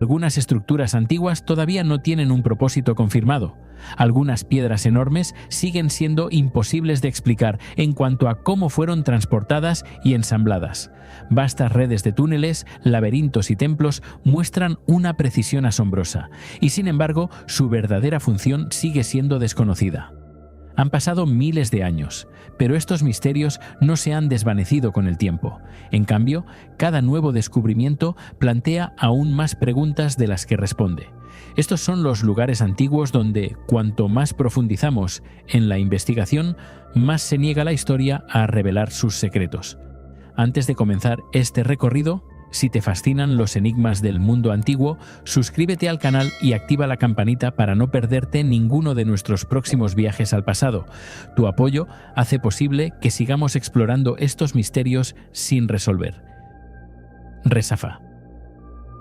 Algunas estructuras antiguas todavía no tienen un propósito confirmado. Algunas piedras enormes siguen siendo imposibles de explicar en cuanto a cómo fueron transportadas y ensambladas. Vastas redes de túneles, laberintos y templos muestran una precisión asombrosa, y sin embargo, su verdadera función sigue siendo desconocida. Han pasado miles de años, pero estos misterios no se han desvanecido con el tiempo. En cambio, cada nuevo descubrimiento plantea aún más preguntas de las que responde. Estos son los lugares antiguos donde, cuanto más profundizamos en la investigación, más se niega la historia a revelar sus secretos. Antes de comenzar este recorrido, si te fascinan los enigmas del mundo antiguo, suscríbete al canal y activa la campanita para no perderte ninguno de nuestros próximos viajes al pasado. Tu apoyo hace posible que sigamos explorando estos misterios sin resolver. Resafa.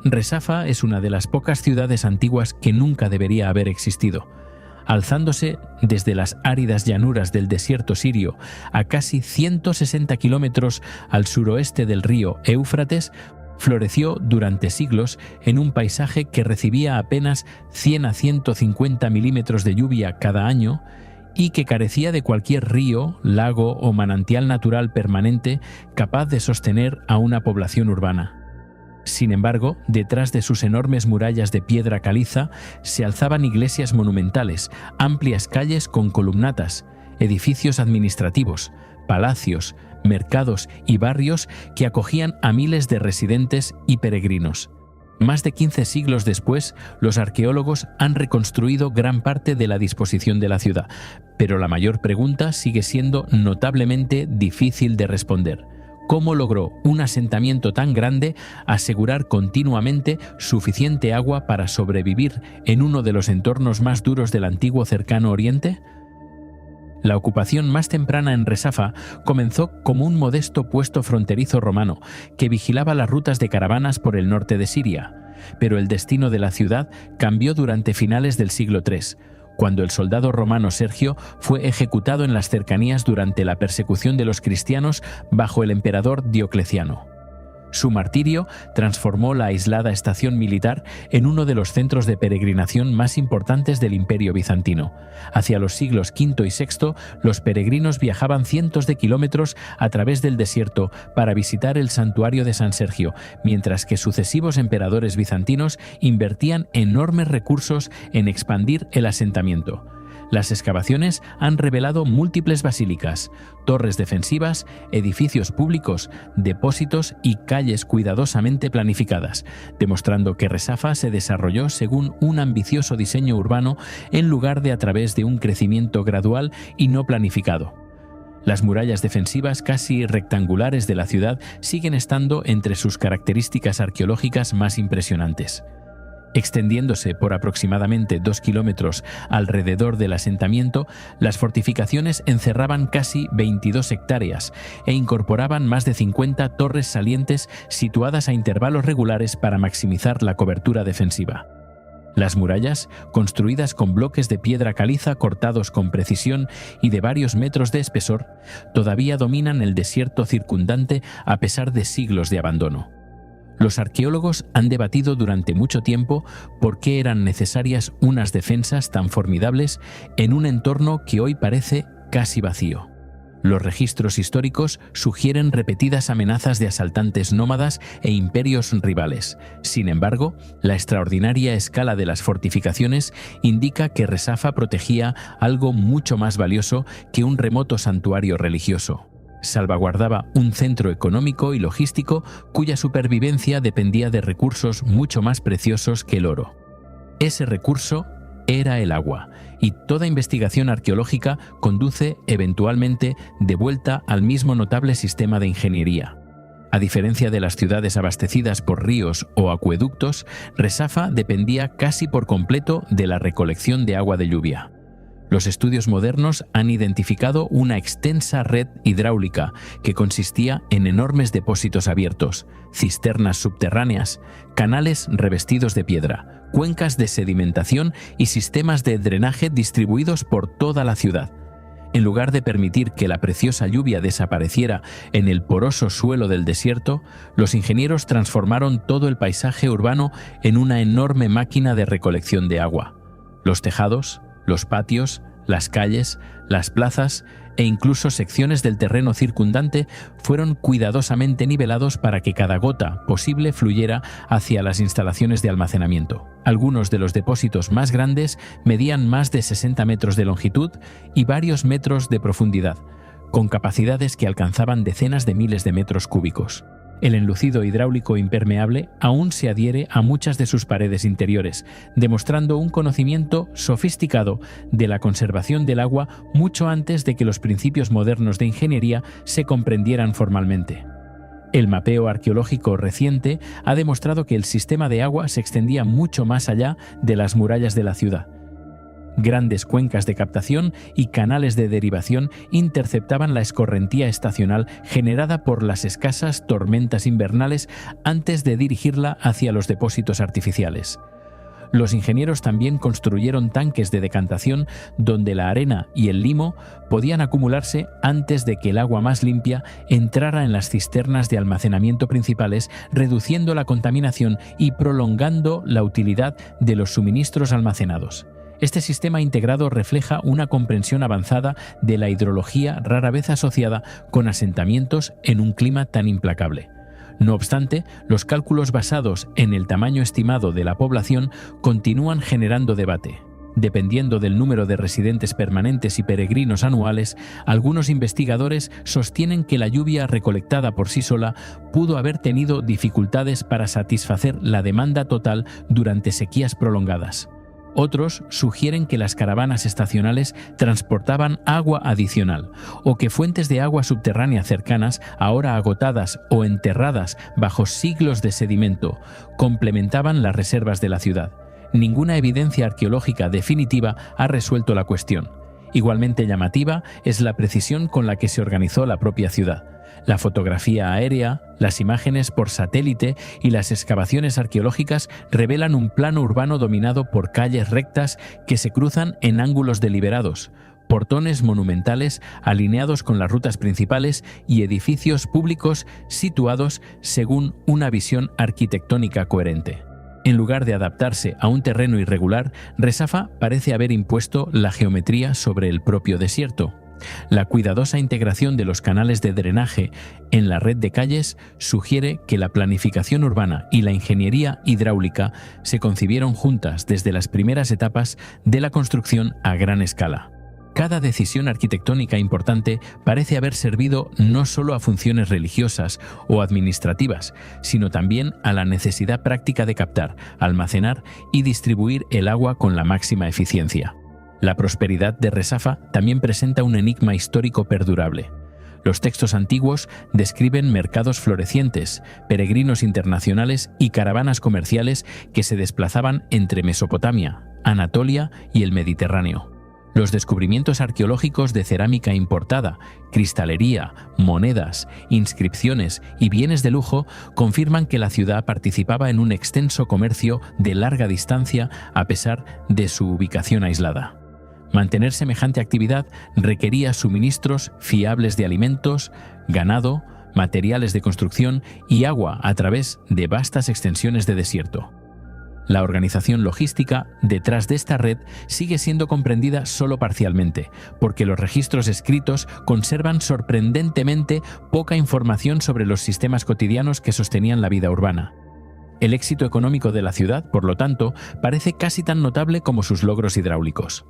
Resafa es una de las pocas ciudades antiguas que nunca debería haber existido. Alzándose desde las áridas llanuras del desierto sirio a casi 160 kilómetros al suroeste del río Éufrates, floreció durante siglos en un paisaje que recibía apenas 100 a 150 milímetros de lluvia cada año y que carecía de cualquier río, lago o manantial natural permanente capaz de sostener a una población urbana. Sin embargo, detrás de sus enormes murallas de piedra caliza se alzaban iglesias monumentales, amplias calles con columnatas, edificios administrativos, palacios, mercados y barrios que acogían a miles de residentes y peregrinos. Más de 15 siglos después, los arqueólogos han reconstruido gran parte de la disposición de la ciudad, pero la mayor pregunta sigue siendo notablemente difícil de responder. ¿Cómo logró un asentamiento tan grande asegurar continuamente suficiente agua para sobrevivir en uno de los entornos más duros del antiguo Cercano Oriente? La ocupación más temprana en Resafa comenzó como un modesto puesto fronterizo romano que vigilaba las rutas de caravanas por el norte de Siria, pero el destino de la ciudad cambió durante finales del siglo III, cuando el soldado romano Sergio fue ejecutado en las cercanías durante la persecución de los cristianos bajo el emperador Diocleciano. Su martirio transformó la aislada estación militar en uno de los centros de peregrinación más importantes del Imperio bizantino. Hacia los siglos V y VI, los peregrinos viajaban cientos de kilómetros a través del desierto para visitar el santuario de San Sergio, mientras que sucesivos emperadores bizantinos invertían enormes recursos en expandir el asentamiento. Las excavaciones han revelado múltiples basílicas, torres defensivas, edificios públicos, depósitos y calles cuidadosamente planificadas, demostrando que Resafa se desarrolló según un ambicioso diseño urbano en lugar de a través de un crecimiento gradual y no planificado. Las murallas defensivas casi rectangulares de la ciudad siguen estando entre sus características arqueológicas más impresionantes. Extendiéndose por aproximadamente 2 kilómetros alrededor del asentamiento, las fortificaciones encerraban casi 22 hectáreas e incorporaban más de 50 torres salientes situadas a intervalos regulares para maximizar la cobertura defensiva. Las murallas, construidas con bloques de piedra caliza cortados con precisión y de varios metros de espesor, todavía dominan el desierto circundante a pesar de siglos de abandono. Los arqueólogos han debatido durante mucho tiempo por qué eran necesarias unas defensas tan formidables en un entorno que hoy parece casi vacío. Los registros históricos sugieren repetidas amenazas de asaltantes nómadas e imperios rivales. Sin embargo, la extraordinaria escala de las fortificaciones indica que Resafa protegía algo mucho más valioso que un remoto santuario religioso. Salvaguardaba un centro económico y logístico cuya supervivencia dependía de recursos mucho más preciosos que el oro. Ese recurso era el agua, y toda investigación arqueológica conduce eventualmente de vuelta al mismo notable sistema de ingeniería. A diferencia de las ciudades abastecidas por ríos o acueductos, Resafa dependía casi por completo de la recolección de agua de lluvia. Los estudios modernos han identificado una extensa red hidráulica que consistía en enormes depósitos abiertos, cisternas subterráneas, canales revestidos de piedra, cuencas de sedimentación y sistemas de drenaje distribuidos por toda la ciudad. En lugar de permitir que la preciosa lluvia desapareciera en el poroso suelo del desierto, los ingenieros transformaron todo el paisaje urbano en una enorme máquina de recolección de agua. Los tejados, los patios, las calles, las plazas e incluso secciones del terreno circundante fueron cuidadosamente nivelados para que cada gota posible fluyera hacia las instalaciones de almacenamiento. Algunos de los depósitos más grandes medían más de 60 metros de longitud y varios metros de profundidad, con capacidades que alcanzaban decenas de miles de metros cúbicos. El enlucido hidráulico impermeable aún se adhiere a muchas de sus paredes interiores, demostrando un conocimiento sofisticado de la conservación del agua mucho antes de que los principios modernos de ingeniería se comprendieran formalmente. El mapeo arqueológico reciente ha demostrado que el sistema de agua se extendía mucho más allá de las murallas de la ciudad. Grandes cuencas de captación y canales de derivación interceptaban la escorrentía estacional generada por las escasas tormentas invernales antes de dirigirla hacia los depósitos artificiales. Los ingenieros también construyeron tanques de decantación donde la arena y el limo podían acumularse antes de que el agua más limpia entrara en las cisternas de almacenamiento principales, reduciendo la contaminación y prolongando la utilidad de los suministros almacenados. Este sistema integrado refleja una comprensión avanzada de la hidrología rara vez asociada con asentamientos en un clima tan implacable. No obstante, los cálculos basados en el tamaño estimado de la población continúan generando debate. Dependiendo del número de residentes permanentes y peregrinos anuales, algunos investigadores sostienen que la lluvia recolectada por sí sola pudo haber tenido dificultades para satisfacer la demanda total durante sequías prolongadas. Otros sugieren que las caravanas estacionales transportaban agua adicional o que fuentes de agua subterránea cercanas, ahora agotadas o enterradas bajo siglos de sedimento, complementaban las reservas de la ciudad. Ninguna evidencia arqueológica definitiva ha resuelto la cuestión. Igualmente llamativa es la precisión con la que se organizó la propia ciudad. La fotografía aérea, las imágenes por satélite y las excavaciones arqueológicas revelan un plano urbano dominado por calles rectas que se cruzan en ángulos deliberados, portones monumentales alineados con las rutas principales y edificios públicos situados según una visión arquitectónica coherente. En lugar de adaptarse a un terreno irregular, Resafa parece haber impuesto la geometría sobre el propio desierto. La cuidadosa integración de los canales de drenaje en la red de calles sugiere que la planificación urbana y la ingeniería hidráulica se concibieron juntas desde las primeras etapas de la construcción a gran escala. Cada decisión arquitectónica importante parece haber servido no solo a funciones religiosas o administrativas, sino también a la necesidad práctica de captar, almacenar y distribuir el agua con la máxima eficiencia. La prosperidad de Resafa también presenta un enigma histórico perdurable. Los textos antiguos describen mercados florecientes, peregrinos internacionales y caravanas comerciales que se desplazaban entre Mesopotamia, Anatolia y el Mediterráneo. Los descubrimientos arqueológicos de cerámica importada, cristalería, monedas, inscripciones y bienes de lujo confirman que la ciudad participaba en un extenso comercio de larga distancia a pesar de su ubicación aislada. Mantener semejante actividad requería suministros fiables de alimentos, ganado, materiales de construcción y agua a través de vastas extensiones de desierto. La organización logística detrás de esta red sigue siendo comprendida solo parcialmente, porque los registros escritos conservan sorprendentemente poca información sobre los sistemas cotidianos que sostenían la vida urbana. El éxito económico de la ciudad, por lo tanto, parece casi tan notable como sus logros hidráulicos.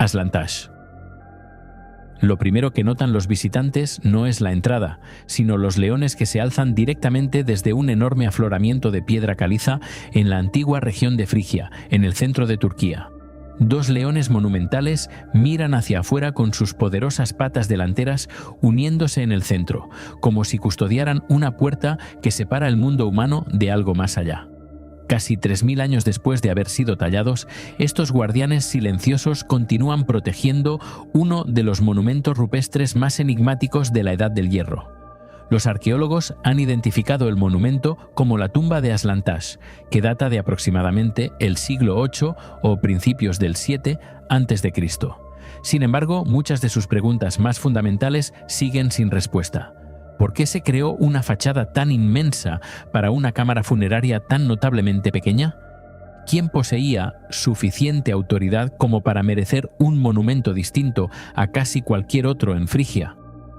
Aslantash. Lo primero que notan los visitantes no es la entrada, sino los leones que se alzan directamente desde un enorme afloramiento de piedra caliza en la antigua región de Frigia, en el centro de Turquía. Dos leones monumentales miran hacia afuera con sus poderosas patas delanteras uniéndose en el centro, como si custodiaran una puerta que separa el mundo humano de algo más allá. Casi 3000 años después de haber sido tallados, estos guardianes silenciosos continúan protegiendo uno de los monumentos rupestres más enigmáticos de la Edad del Hierro. Los arqueólogos han identificado el monumento como la tumba de Aslantash, que data de aproximadamente el siglo VIII o principios del VII a.C. Sin embargo, muchas de sus preguntas más fundamentales siguen sin respuesta. ¿Por qué se creó una fachada tan inmensa para una cámara funeraria tan notablemente pequeña? ¿Quién poseía suficiente autoridad como para merecer un monumento distinto a casi cualquier otro en Frigia?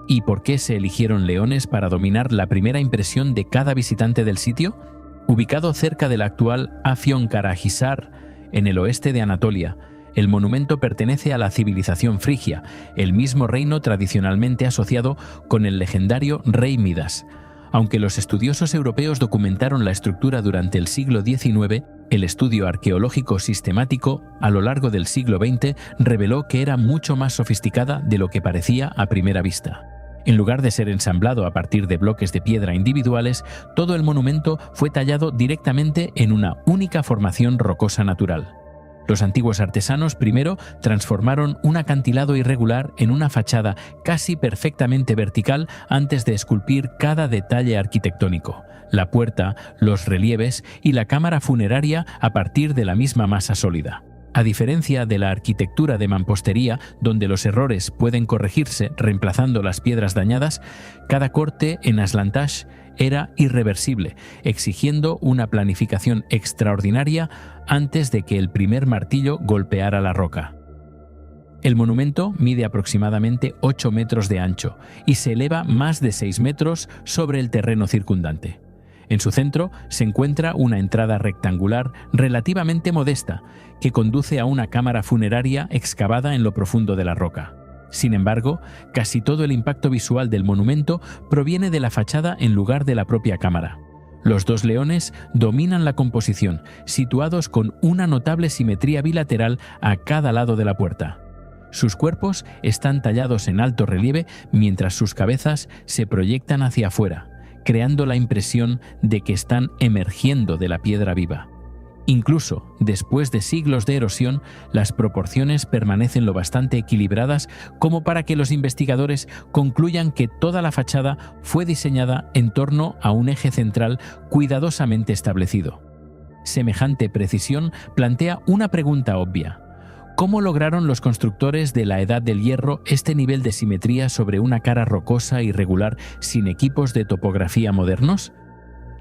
¿Y por qué se eligieron leones para dominar la primera impresión de cada visitante del sitio? Ubicado cerca del actual Afyonkarahisar, en el oeste de Anatolia, el monumento pertenece a la civilización frigia, el mismo reino tradicionalmente asociado con el legendario rey Midas. Aunque los estudiosos europeos documentaron la estructura durante el siglo XIX, el estudio arqueológico sistemático a lo largo del siglo XX reveló que era mucho más sofisticada de lo que parecía a primera vista. En lugar de ser ensamblado a partir de bloques de piedra individuales, todo el monumento fue tallado directamente en una única formación rocosa natural. Los antiguos artesanos primero transformaron un acantilado irregular en una fachada casi perfectamente vertical antes de esculpir cada detalle arquitectónico, la puerta, los relieves y la cámara funeraria a partir de la misma masa sólida. A diferencia de la arquitectura de mampostería, donde los errores pueden corregirse reemplazando las piedras dañadas, cada corte en Aslantash era irreversible, exigiendo una planificación extraordinaria antes de que el primer martillo golpeara la roca. El monumento mide aproximadamente 8 metros de ancho y se eleva más de 6 metros sobre el terreno circundante. En su centro se encuentra una entrada rectangular relativamente modesta que conduce a una cámara funeraria excavada en lo profundo de la roca. Sin embargo, casi todo el impacto visual del monumento proviene de la fachada en lugar de la propia cámara. Los dos leones dominan la composición, situados con una notable simetría bilateral a cada lado de la puerta. Sus cuerpos están tallados en alto relieve mientras sus cabezas se proyectan hacia afuera, creando la impresión de que están emergiendo de la piedra viva. Incluso después de siglos de erosión, las proporciones permanecen lo bastante equilibradas como para que los investigadores concluyan que toda la fachada fue diseñada en torno a un eje central cuidadosamente establecido. Semejante precisión plantea una pregunta obvia. ¿Cómo lograron los constructores de la Edad del Hierro este nivel de simetría sobre una cara rocosa e irregular sin equipos de topografía modernos?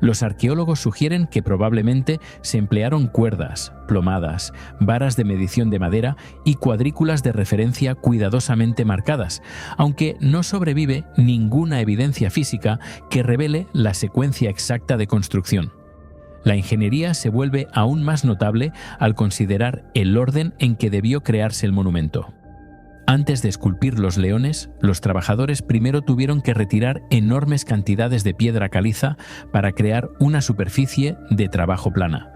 Los arqueólogos sugieren que probablemente se emplearon cuerdas, plomadas, varas de medición de madera y cuadrículas de referencia cuidadosamente marcadas, aunque no sobrevive ninguna evidencia física que revele la secuencia exacta de construcción. La ingeniería se vuelve aún más notable al considerar el orden en que debió crearse el monumento. Antes de esculpir los leones, los trabajadores primero tuvieron que retirar enormes cantidades de piedra caliza para crear una superficie de trabajo plana.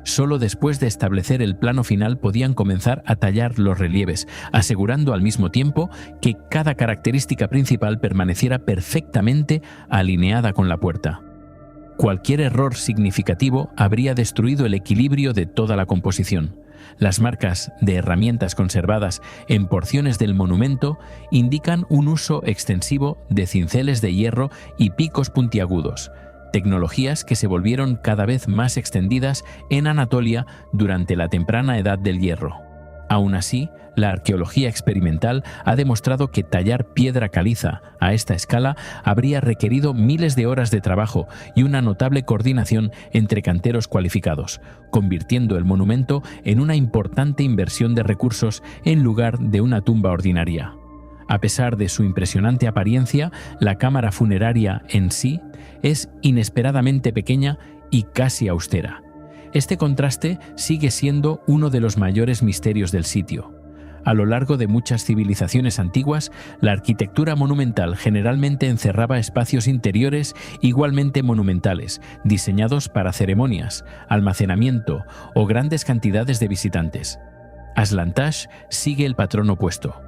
Solo después de establecer el plano final podían comenzar a tallar los relieves, asegurando al mismo tiempo que cada característica principal permaneciera perfectamente alineada con la puerta. Cualquier error significativo habría destruido el equilibrio de toda la composición. Las marcas de herramientas conservadas en porciones del monumento indican un uso extensivo de cinceles de hierro y picos puntiagudos, tecnologías que se volvieron cada vez más extendidas en Anatolia durante la temprana Edad del Hierro. Aún así, la arqueología experimental ha demostrado que tallar piedra caliza a esta escala habría requerido miles de horas de trabajo y una notable coordinación entre canteros cualificados, convirtiendo el monumento en una importante inversión de recursos en lugar de una tumba ordinaria. A pesar de su impresionante apariencia, la cámara funeraria en sí es inesperadamente pequeña y casi austera. Este contraste sigue siendo uno de los mayores misterios del sitio. A lo largo de muchas civilizaciones antiguas, la arquitectura monumental generalmente encerraba espacios interiores igualmente monumentales, diseñados para ceremonias, almacenamiento o grandes cantidades de visitantes. Aslantash sigue el patrón opuesto.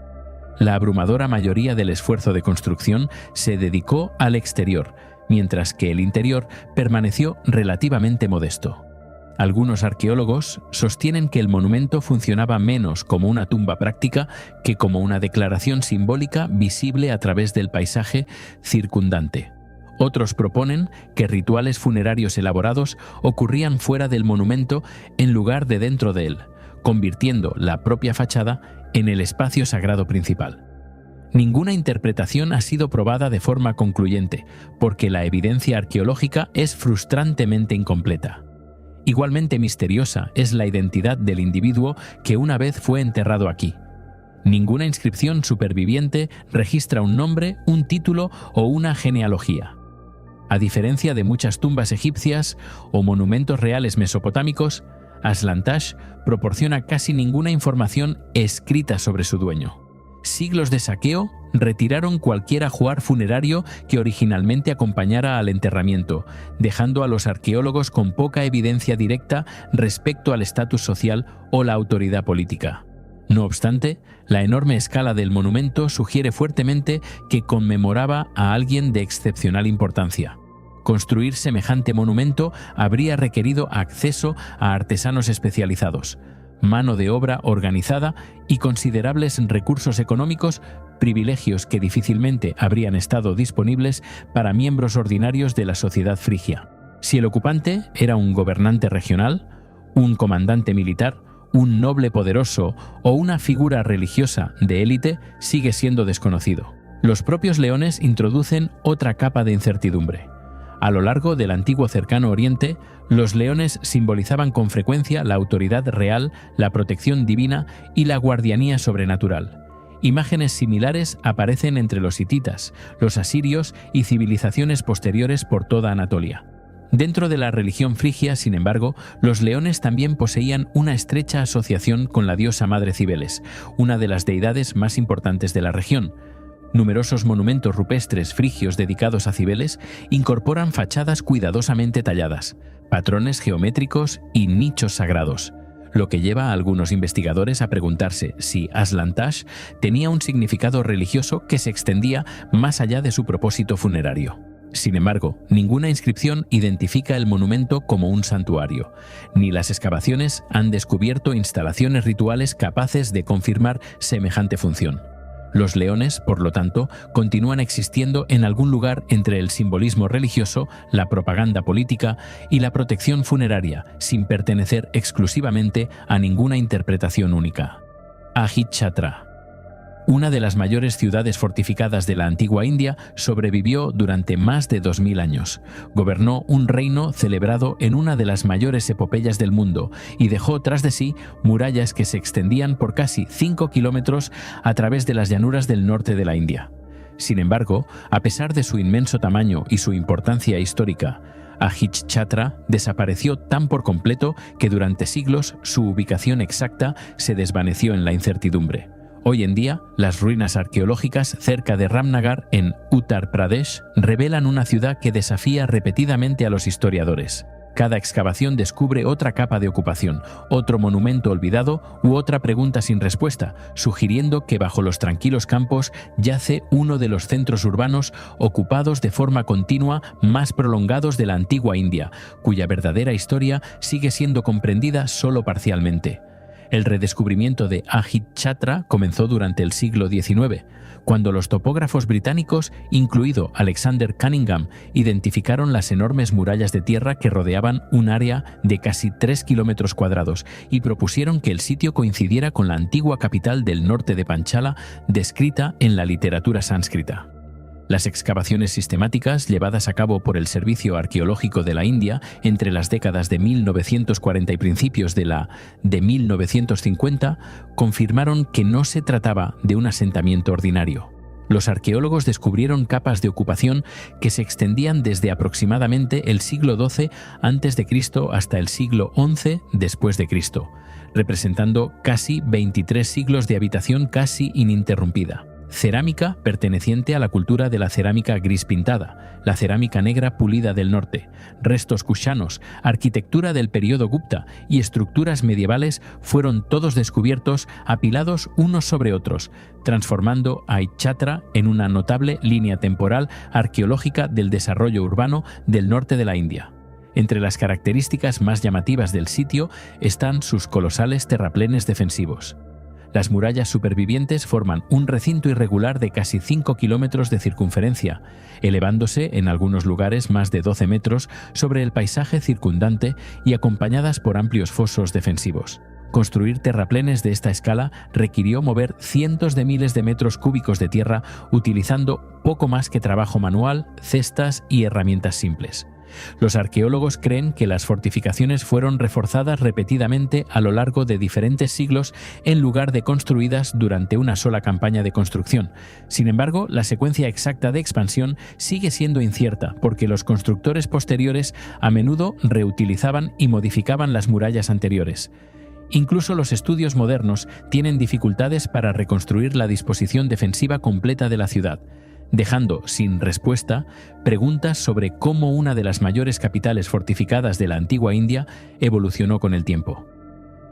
La abrumadora mayoría del esfuerzo de construcción se dedicó al exterior, mientras que el interior permaneció relativamente modesto. Algunos arqueólogos sostienen que el monumento funcionaba menos como una tumba práctica que como una declaración simbólica visible a través del paisaje circundante. Otros proponen que rituales funerarios elaborados ocurrían fuera del monumento en lugar de dentro de él, convirtiendo la propia fachada en el espacio sagrado principal. Ninguna interpretación ha sido probada de forma concluyente, porque la evidencia arqueológica es frustrantemente incompleta. Igualmente misteriosa es la identidad del individuo que una vez fue enterrado aquí. Ninguna inscripción superviviente registra un nombre, un título o una genealogía. A diferencia de muchas tumbas egipcias o monumentos reales mesopotámicos, Aslan Tash proporciona casi ninguna información escrita sobre su dueño. Siglos de saqueo retiraron cualquier ajuar funerario que originalmente acompañara al enterramiento, dejando a los arqueólogos con poca evidencia directa respecto al estatus social o la autoridad política. No obstante, la enorme escala del monumento sugiere fuertemente que conmemoraba a alguien de excepcional importancia. Construir semejante monumento habría requerido acceso a artesanos especializados, mano de obra organizada y considerables recursos económicos, privilegios que difícilmente habrían estado disponibles para miembros ordinarios de la sociedad frigia. Si el ocupante era un gobernante regional, un comandante militar, un noble poderoso o una figura religiosa de élite, sigue siendo desconocido. Los propios leones introducen otra capa de incertidumbre. A lo largo del antiguo Cercano Oriente, los leones simbolizaban con frecuencia la autoridad real, la protección divina y la guardianía sobrenatural. Imágenes similares aparecen entre los hititas, los asirios y civilizaciones posteriores por toda Anatolia. Dentro de la religión frigia, sin embargo, los leones también poseían una estrecha asociación con la diosa madre Cibeles, una de las deidades más importantes de la región. Numerosos monumentos rupestres frigios dedicados a Cibeles incorporan fachadas cuidadosamente talladas, patrones geométricos y nichos sagrados, lo que lleva a algunos investigadores a preguntarse si Aslan Tash tenía un significado religioso que se extendía más allá de su propósito funerario. Sin embargo, ninguna inscripción identifica el monumento como un santuario, ni las excavaciones han descubierto instalaciones rituales capaces de confirmar semejante función. Los leones, por lo tanto, continúan existiendo en algún lugar entre el simbolismo religioso, la propaganda política y la protección funeraria, sin pertenecer exclusivamente a ninguna interpretación única. Ajichatra. Una de las mayores ciudades fortificadas de la antigua India, sobrevivió durante más de 2000 años. Gobernó un reino celebrado en una de las mayores epopeyas del mundo y dejó tras de sí murallas que se extendían por casi 5 kilómetros a través de las llanuras del norte de la India. Sin embargo, a pesar de su inmenso tamaño y su importancia histórica, Ajichatra desapareció tan por completo que durante siglos su ubicación exacta se desvaneció en la incertidumbre. Hoy en día, las ruinas arqueológicas cerca de Ramnagar, en Uttar Pradesh, revelan una ciudad que desafía repetidamente a los historiadores. Cada excavación descubre otra capa de ocupación, otro monumento olvidado u otra pregunta sin respuesta, sugiriendo que bajo los tranquilos campos yace uno de los centros urbanos ocupados de forma continua más prolongados de la antigua India, cuya verdadera historia sigue siendo comprendida solo parcialmente. El redescubrimiento de Ajichatra comenzó durante el siglo XIX, cuando los topógrafos británicos, incluido Alexander Cunningham, identificaron las enormes murallas de tierra que rodeaban un área de casi 3 kilómetros cuadrados y propusieron que el sitio coincidiera con la antigua capital del norte de Panchala, descrita en la literatura sánscrita. Las excavaciones sistemáticas llevadas a cabo por el Servicio Arqueológico de la India entre las décadas de 1940 y principios de 1950 confirmaron que no se trataba de un asentamiento ordinario. Los arqueólogos descubrieron capas de ocupación que se extendían desde aproximadamente el siglo XII a.C. hasta el siglo XI después de Cristo, representando casi 23 siglos de habitación casi ininterrumpida. Cerámica perteneciente a la cultura de la cerámica gris pintada, la cerámica negra pulida del norte, restos kushanos, arquitectura del período Gupta y estructuras medievales fueron todos descubiertos apilados unos sobre otros, transformando a Ajichatra en una notable línea temporal arqueológica del desarrollo urbano del norte de la India. Entre las características más llamativas del sitio están sus colosales terraplenes defensivos. Las murallas supervivientes forman un recinto irregular de casi 5 kilómetros de circunferencia, elevándose en algunos lugares más de 12 metros sobre el paisaje circundante y acompañadas por amplios fosos defensivos. Construir terraplenes de esta escala requirió mover cientos de miles de metros cúbicos de tierra utilizando poco más que trabajo manual, cestas y herramientas simples. Los arqueólogos creen que las fortificaciones fueron reforzadas repetidamente a lo largo de diferentes siglos en lugar de construidas durante una sola campaña de construcción. Sin embargo, la secuencia exacta de expansión sigue siendo incierta porque los constructores posteriores a menudo reutilizaban y modificaban las murallas anteriores. Incluso los estudios modernos tienen dificultades para reconstruir la disposición defensiva completa de la ciudad, dejando sin respuesta preguntas sobre cómo una de las mayores capitales fortificadas de la antigua India evolucionó con el tiempo.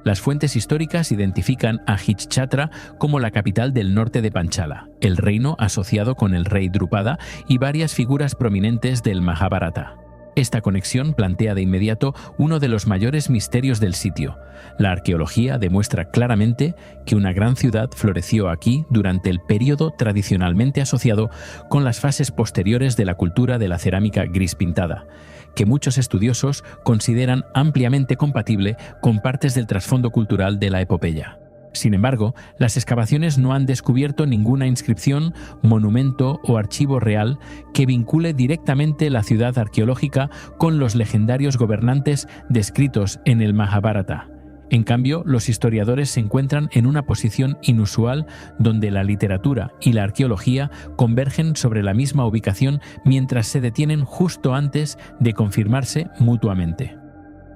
Las fuentes históricas identifican a Ahichatra como la capital del norte de Panchala, el reino asociado con el rey Drupada y varias figuras prominentes del Mahabharata. Esta conexión plantea de inmediato uno de los mayores misterios del sitio. La arqueología demuestra claramente que una gran ciudad floreció aquí durante el período tradicionalmente asociado con las fases posteriores de la cultura de la cerámica gris pintada, que muchos estudiosos consideran ampliamente compatible con partes del trasfondo cultural de la epopeya. Sin embargo, las excavaciones no han descubierto ninguna inscripción, monumento o archivo real que vincule directamente la ciudad arqueológica con los legendarios gobernantes descritos en el Mahabharata. En cambio, los historiadores se encuentran en una posición inusual donde la literatura y la arqueología convergen sobre la misma ubicación mientras se detienen justo antes de confirmarse mutuamente.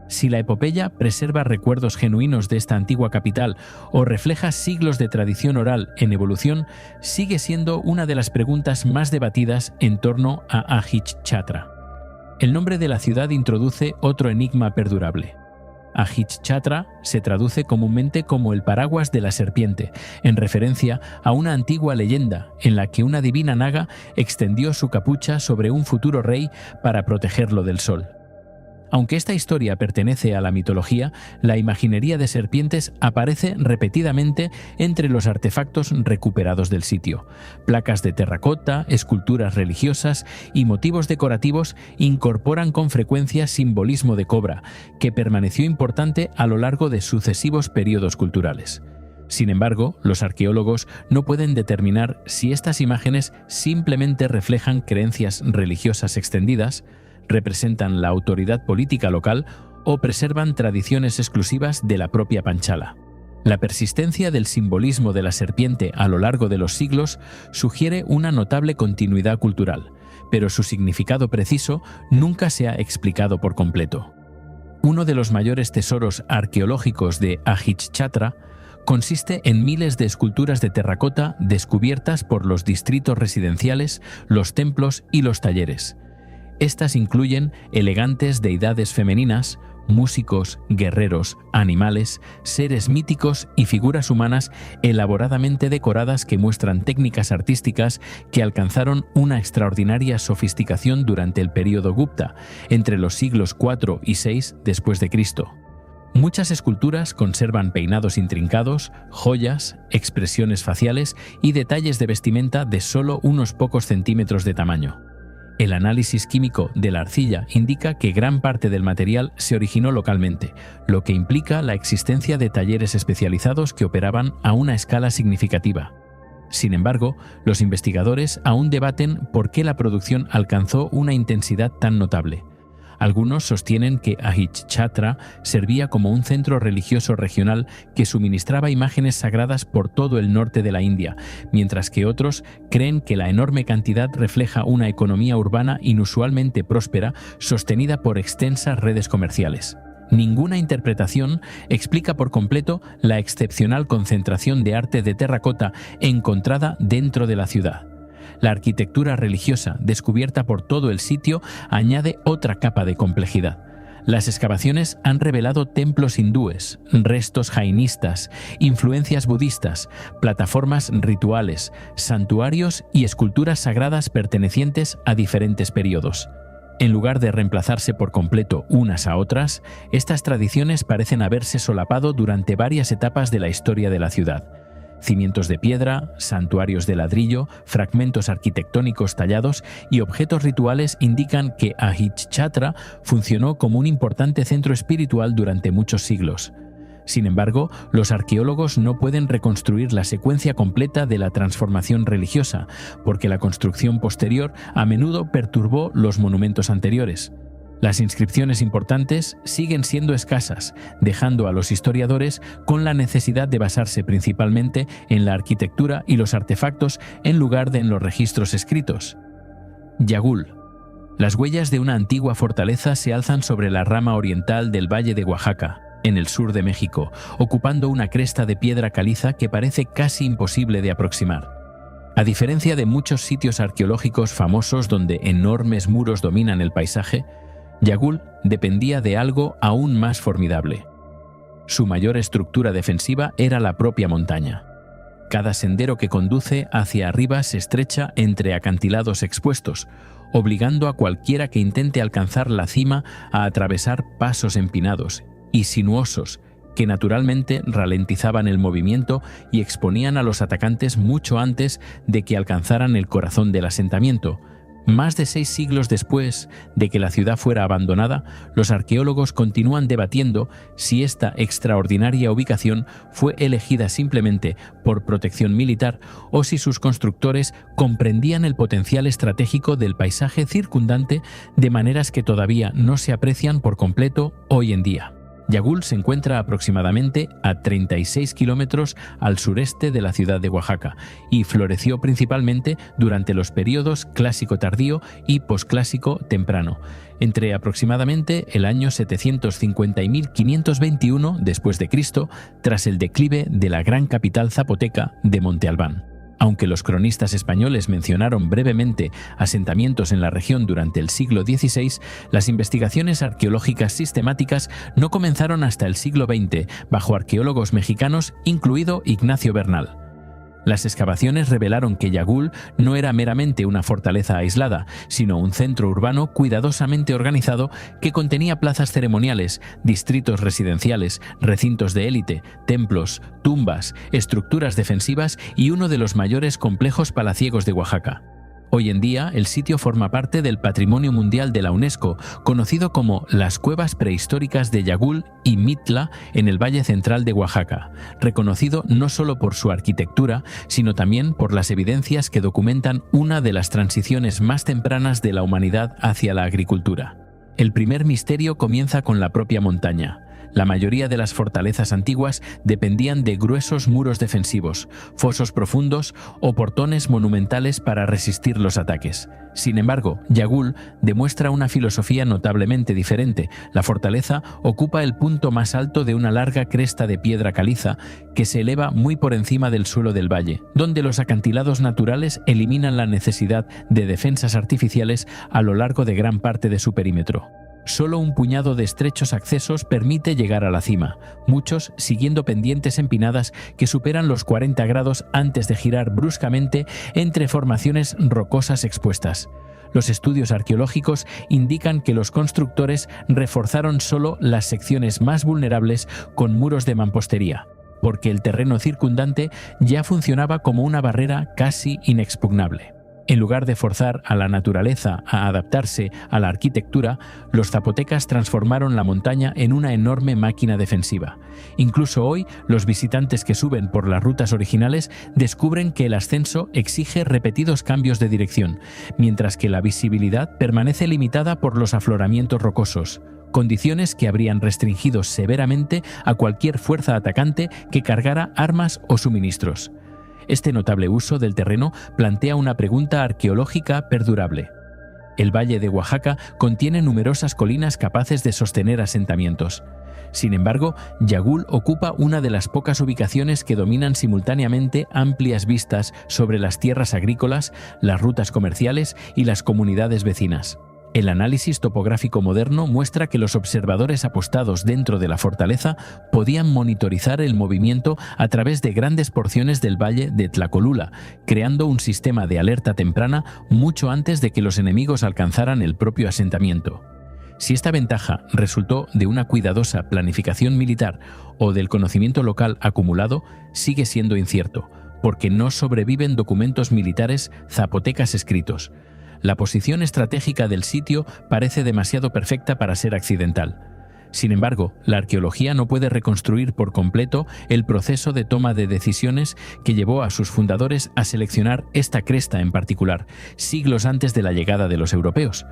Si la epopeya preserva recuerdos genuinos de esta antigua capital o refleja siglos de tradición oral en evolución, sigue siendo una de las preguntas más debatidas en torno a Ahichatra. El nombre de la ciudad introduce otro enigma perdurable. Ahichatra se traduce comúnmente como el paraguas de la serpiente, en referencia a una antigua leyenda en la que una divina naga extendió su capucha sobre un futuro rey para protegerlo del sol. Aunque esta historia pertenece a la mitología, la imaginería de serpientes aparece repetidamente entre los artefactos recuperados del sitio. Placas de terracota, esculturas religiosas y motivos decorativos incorporan con frecuencia simbolismo de cobra, que permaneció importante a lo largo de sucesivos periodos culturales. Sin embargo, los arqueólogos no pueden determinar si estas imágenes simplemente reflejan creencias religiosas extendidas, representan la autoridad política local o preservan tradiciones exclusivas de la propia Panchala. La persistencia del simbolismo de la serpiente a lo largo de los siglos sugiere una notable continuidad cultural, pero su significado preciso nunca se ha explicado por completo. Uno de los mayores tesoros arqueológicos de Ahichatra consiste en miles de esculturas de terracota descubiertas por los distritos residenciales, los templos y los talleres. Estas incluyen elegantes deidades femeninas, músicos, guerreros, animales, seres míticos y figuras humanas elaboradamente decoradas que muestran técnicas artísticas que alcanzaron una extraordinaria sofisticación durante el período Gupta, entre los siglos IV y VI después de Cristo. Muchas esculturas conservan peinados intrincados, joyas, expresiones faciales y detalles de vestimenta de solo unos pocos centímetros de tamaño. El análisis químico de la arcilla indica que gran parte del material se originó localmente, lo que implica la existencia de talleres especializados que operaban a una escala significativa. Sin embargo, los investigadores aún debaten por qué la producción alcanzó una intensidad tan notable. Algunos sostienen que Ahichatra servía como un centro religioso regional que suministraba imágenes sagradas por todo el norte de la India, mientras que otros creen que la enorme cantidad refleja una economía urbana inusualmente próspera sostenida por extensas redes comerciales. Ninguna interpretación explica por completo la excepcional concentración de arte de terracota encontrada dentro de la ciudad. La arquitectura religiosa descubierta por todo el sitio añade otra capa de complejidad. Las excavaciones han revelado templos hindúes, restos jainistas, influencias budistas, plataformas rituales, santuarios y esculturas sagradas pertenecientes a diferentes periodos. En lugar de reemplazarse por completo unas a otras, estas tradiciones parecen haberse solapado durante varias etapas de la historia de la ciudad. Cimientos de piedra, santuarios de ladrillo, fragmentos arquitectónicos tallados y objetos rituales indican que Ahichatra funcionó como un importante centro espiritual durante muchos siglos. Sin embargo, los arqueólogos no pueden reconstruir la secuencia completa de la transformación religiosa, porque la construcción posterior a menudo perturbó los monumentos anteriores. Las inscripciones importantes siguen siendo escasas, dejando a los historiadores con la necesidad de basarse principalmente en la arquitectura y los artefactos en lugar de en los registros escritos. Yagul. Las huellas de una antigua fortaleza se alzan sobre la rama oriental del Valle de Oaxaca, en el sur de México, ocupando una cresta de piedra caliza que parece casi imposible de aproximar. A diferencia de muchos sitios arqueológicos famosos donde enormes muros dominan el paisaje, Yagul dependía de algo aún más formidable. Su mayor estructura defensiva era la propia montaña. Cada sendero que conduce hacia arriba se estrecha entre acantilados expuestos, obligando a cualquiera que intente alcanzar la cima a atravesar pasos empinados y sinuosos que naturalmente ralentizaban el movimiento y exponían a los atacantes mucho antes de que alcanzaran el corazón del asentamiento. Más de 6 siglos después de que la ciudad fuera abandonada, los arqueólogos continúan debatiendo si esta extraordinaria ubicación fue elegida simplemente por protección militar o si sus constructores comprendían el potencial estratégico del paisaje circundante de maneras que todavía no se aprecian por completo hoy en día. Yagul se encuentra aproximadamente a 36 kilómetros al sureste de la ciudad de Oaxaca y floreció principalmente durante los períodos clásico tardío y posclásico temprano, entre aproximadamente el año 750 y 1521 después de Cristo, tras el declive de la gran capital zapoteca de Monte Albán. Aunque los cronistas españoles mencionaron brevemente asentamientos en la región durante el siglo XVI, las investigaciones arqueológicas sistemáticas no comenzaron hasta el siglo XX, bajo arqueólogos mexicanos, incluido Ignacio Bernal. Las excavaciones revelaron que Yagul no era meramente una fortaleza aislada, sino un centro urbano cuidadosamente organizado que contenía plazas ceremoniales, distritos residenciales, recintos de élite, templos, tumbas, estructuras defensivas y uno de los mayores complejos palaciegos de Oaxaca. Hoy en día, el sitio forma parte del Patrimonio Mundial de la UNESCO, conocido como las Cuevas Prehistóricas de Yagul y Mitla en el Valle Central de Oaxaca, reconocido no solo por su arquitectura, sino también por las evidencias que documentan una de las transiciones más tempranas de la humanidad hacia la agricultura. El primer misterio comienza con la propia montaña. La mayoría de las fortalezas antiguas dependían de gruesos muros defensivos, fosos profundos o portones monumentales para resistir los ataques. Sin embargo, Yagul demuestra una filosofía notablemente diferente. La fortaleza ocupa el punto más alto de una larga cresta de piedra caliza que se eleva muy por encima del suelo del valle, donde los acantilados naturales eliminan la necesidad de defensas artificiales a lo largo de gran parte de su perímetro. Solo un puñado de estrechos accesos permite llegar a la cima, muchos siguiendo pendientes empinadas que superan los 40 grados antes de girar bruscamente entre formaciones rocosas expuestas. Los estudios arqueológicos indican que los constructores reforzaron solo las secciones más vulnerables con muros de mampostería, porque el terreno circundante ya funcionaba como una barrera casi inexpugnable. En lugar de forzar a la naturaleza a adaptarse a la arquitectura, los zapotecas transformaron la montaña en una enorme máquina defensiva. Incluso hoy, los visitantes que suben por las rutas originales descubren que el ascenso exige repetidos cambios de dirección, mientras que la visibilidad permanece limitada por los afloramientos rocosos, condiciones que habrían restringido severamente a cualquier fuerza atacante que cargara armas o suministros. Este notable uso del terreno plantea una pregunta arqueológica perdurable. El Valle de Oaxaca contiene numerosas colinas capaces de sostener asentamientos. Sin embargo, Yagul ocupa una de las pocas ubicaciones que dominan simultáneamente amplias vistas sobre las tierras agrícolas, las rutas comerciales y las comunidades vecinas. El análisis topográfico moderno muestra que los observadores apostados dentro de la fortaleza podían monitorizar el movimiento a través de grandes porciones del valle de Tlacolula, creando un sistema de alerta temprana mucho antes de que los enemigos alcanzaran el propio asentamiento. Si esta ventaja resultó de una cuidadosa planificación militar o del conocimiento local acumulado, sigue siendo incierto, porque no sobreviven documentos militares zapotecas escritos. La posición estratégica del sitio parece demasiado perfecta para ser accidental. Sin embargo, la arqueología no puede reconstruir por completo el proceso de toma de decisiones que llevó a sus fundadores a seleccionar esta cresta en particular, siglos antes de la llegada de los europeos.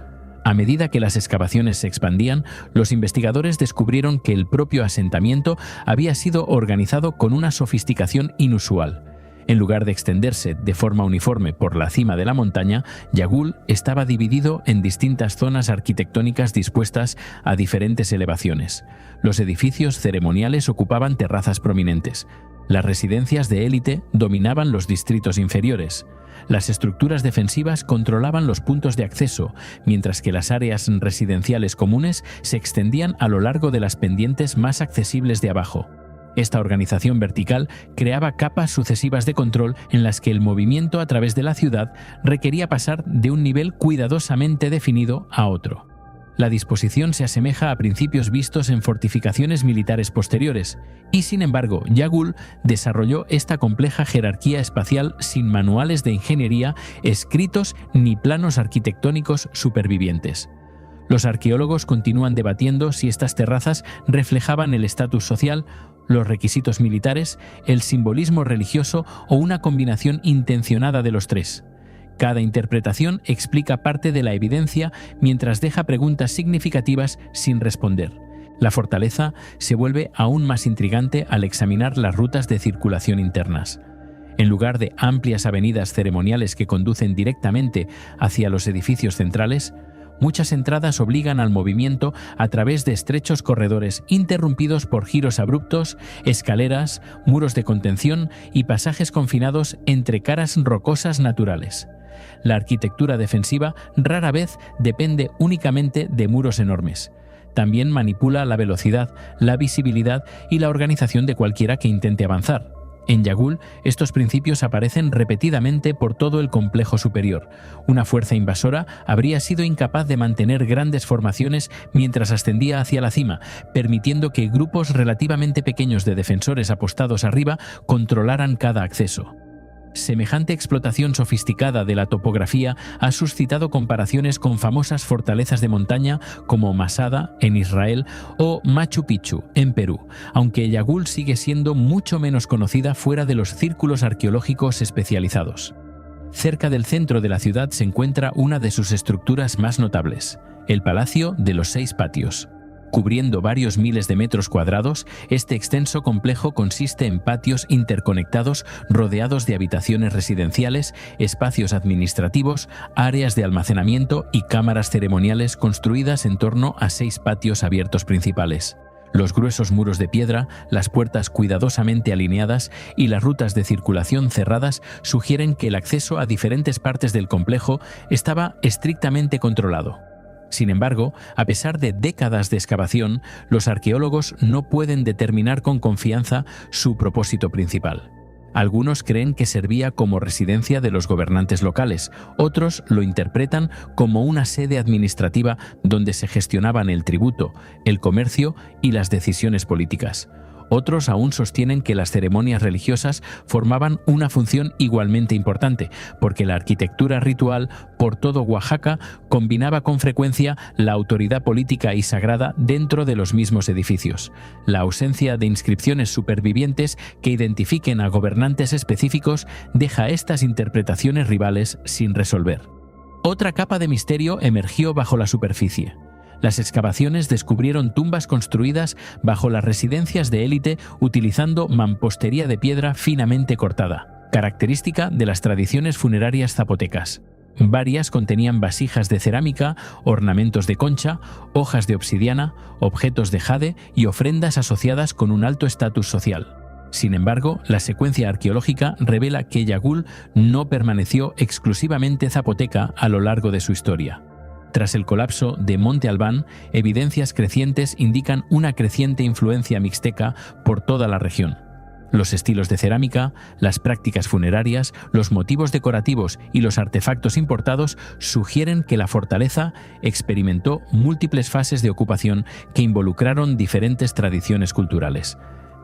A medida que las excavaciones se expandían, los investigadores descubrieron que el propio asentamiento había sido organizado con una sofisticación inusual. En lugar de extenderse de forma uniforme por la cima de la montaña, Yagul estaba dividido en distintas zonas arquitectónicas dispuestas a diferentes elevaciones. Los edificios ceremoniales ocupaban terrazas prominentes. Las residencias de élite dominaban los distritos inferiores. Las estructuras defensivas controlaban los puntos de acceso, mientras que las áreas residenciales comunes se extendían a lo largo de las pendientes más accesibles de abajo. Esta organización vertical creaba capas sucesivas de control en las que el movimiento a través de la ciudad requería pasar de un nivel cuidadosamente definido a otro. La disposición se asemeja a principios vistos en fortificaciones militares posteriores, y sin embargo, Yagul desarrolló esta compleja jerarquía espacial sin manuales de ingeniería escritos ni planos arquitectónicos supervivientes. Los arqueólogos continúan debatiendo si estas terrazas reflejaban el estatus social, los requisitos militares, el simbolismo religioso o una combinación intencionada de los tres. Cada interpretación explica parte de la evidencia mientras deja preguntas significativas sin responder. La fortaleza se vuelve aún más intrigante al examinar las rutas de circulación internas. En lugar de amplias avenidas ceremoniales que conducen directamente hacia los edificios centrales, muchas entradas obligan al movimiento a través de estrechos corredores interrumpidos por giros abruptos, escaleras, muros de contención y pasajes confinados entre caras rocosas naturales. La arquitectura defensiva rara vez depende únicamente de muros enormes. También manipula la velocidad, la visibilidad y la organización de cualquiera que intente avanzar. En Yagul, estos principios aparecen repetidamente por todo el complejo superior. Una fuerza invasora habría sido incapaz de mantener grandes formaciones mientras ascendía hacia la cima, permitiendo que grupos relativamente pequeños de defensores apostados arriba controlaran cada acceso. Semejante explotación sofisticada de la topografía ha suscitado comparaciones con famosas fortalezas de montaña como Masada, en Israel, o Machu Picchu, en Perú, aunque Yagul sigue siendo mucho menos conocida fuera de los círculos arqueológicos especializados. Cerca del centro de la ciudad se encuentra una de sus estructuras más notables, el Palacio de los 6 Patios. Cubriendo varios miles de metros cuadrados, este extenso complejo consiste en patios interconectados rodeados de habitaciones residenciales, espacios administrativos, áreas de almacenamiento y cámaras ceremoniales construidas en torno a 6 patios abiertos principales. Los gruesos muros de piedra, las puertas cuidadosamente alineadas y las rutas de circulación cerradas sugieren que el acceso a diferentes partes del complejo estaba estrictamente controlado. Sin embargo, a pesar de décadas de excavación, los arqueólogos no pueden determinar con confianza su propósito principal. Algunos creen que servía como residencia de los gobernantes locales, otros lo interpretan como una sede administrativa donde se gestionaban el tributo, el comercio y las decisiones políticas. Otros aún sostienen que las ceremonias religiosas formaban una función igualmente importante, porque la arquitectura ritual por todo Oaxaca combinaba con frecuencia la autoridad política y sagrada dentro de los mismos edificios. La ausencia de inscripciones supervivientes que identifiquen a gobernantes específicos deja estas interpretaciones rivales sin resolver. Otra capa de misterio emergió bajo la superficie. Las excavaciones descubrieron tumbas construidas bajo las residencias de élite utilizando mampostería de piedra finamente cortada, característica de las tradiciones funerarias zapotecas. Varias contenían vasijas de cerámica, ornamentos de concha, hojas de obsidiana, objetos de jade y ofrendas asociadas con un alto estatus social. Sin embargo, la secuencia arqueológica revela que Yagul no permaneció exclusivamente zapoteca a lo largo de su historia. Tras el colapso de Monte Albán, evidencias crecientes indican una creciente influencia mixteca por toda la región. Los estilos de cerámica, las prácticas funerarias, los motivos decorativos y los artefactos importados sugieren que la fortaleza experimentó múltiples fases de ocupación que involucraron diferentes tradiciones culturales.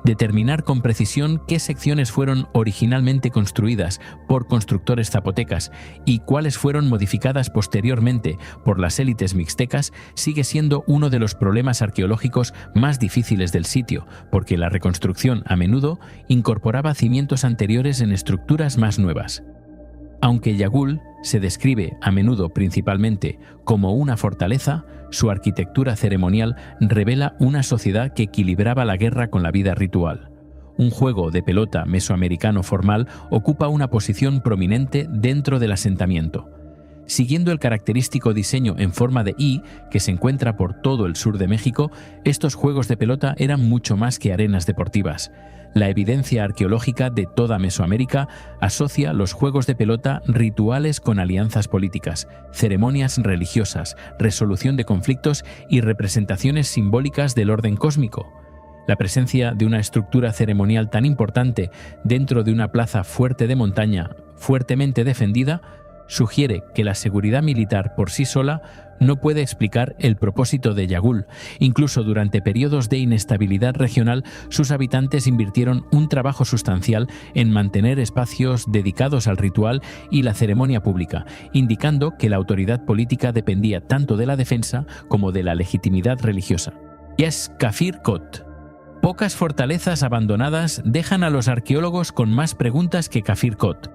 Determinar con precisión qué secciones fueron originalmente construidas por constructores zapotecas y cuáles fueron modificadas posteriormente por las élites mixtecas sigue siendo uno de los problemas arqueológicos más difíciles del sitio, porque la reconstrucción a menudo incorporaba cimientos anteriores en estructuras más nuevas. Aunque Yagul se describe a menudo principalmente como una fortaleza, su arquitectura ceremonial revela una sociedad que equilibraba la guerra con la vida ritual. Un juego de pelota mesoamericano formal ocupa una posición prominente dentro del asentamiento. Siguiendo el característico diseño en forma de I que se encuentra por todo el sur de México, estos juegos de pelota eran mucho más que arenas deportivas. La evidencia arqueológica de toda Mesoamérica asocia los juegos de pelota rituales con alianzas políticas, ceremonias religiosas, resolución de conflictos y representaciones simbólicas del orden cósmico. La presencia de una estructura ceremonial tan importante dentro de una plaza fuerte de montaña, fuertemente defendida, sugiere que la seguridad militar por sí sola no puede explicar el propósito de Yagul. Incluso durante periodos de inestabilidad regional, sus habitantes invirtieron un trabajo sustancial en mantener espacios dedicados al ritual y la ceremonia pública, indicando que la autoridad política dependía tanto de la defensa como de la legitimidad religiosa. Kafir Kot. Pocas fortalezas abandonadas dejan a los arqueólogos con más preguntas que Kafir Kot.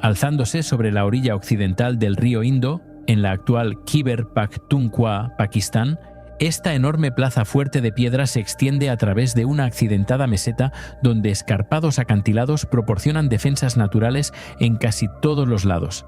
Alzándose sobre la orilla occidental del río Indo, en la actual Khyber Pakhtunkhwa, Pakistán, esta enorme plaza fuerte de piedra se extiende a través de una accidentada meseta donde escarpados acantilados proporcionan defensas naturales en casi todos los lados.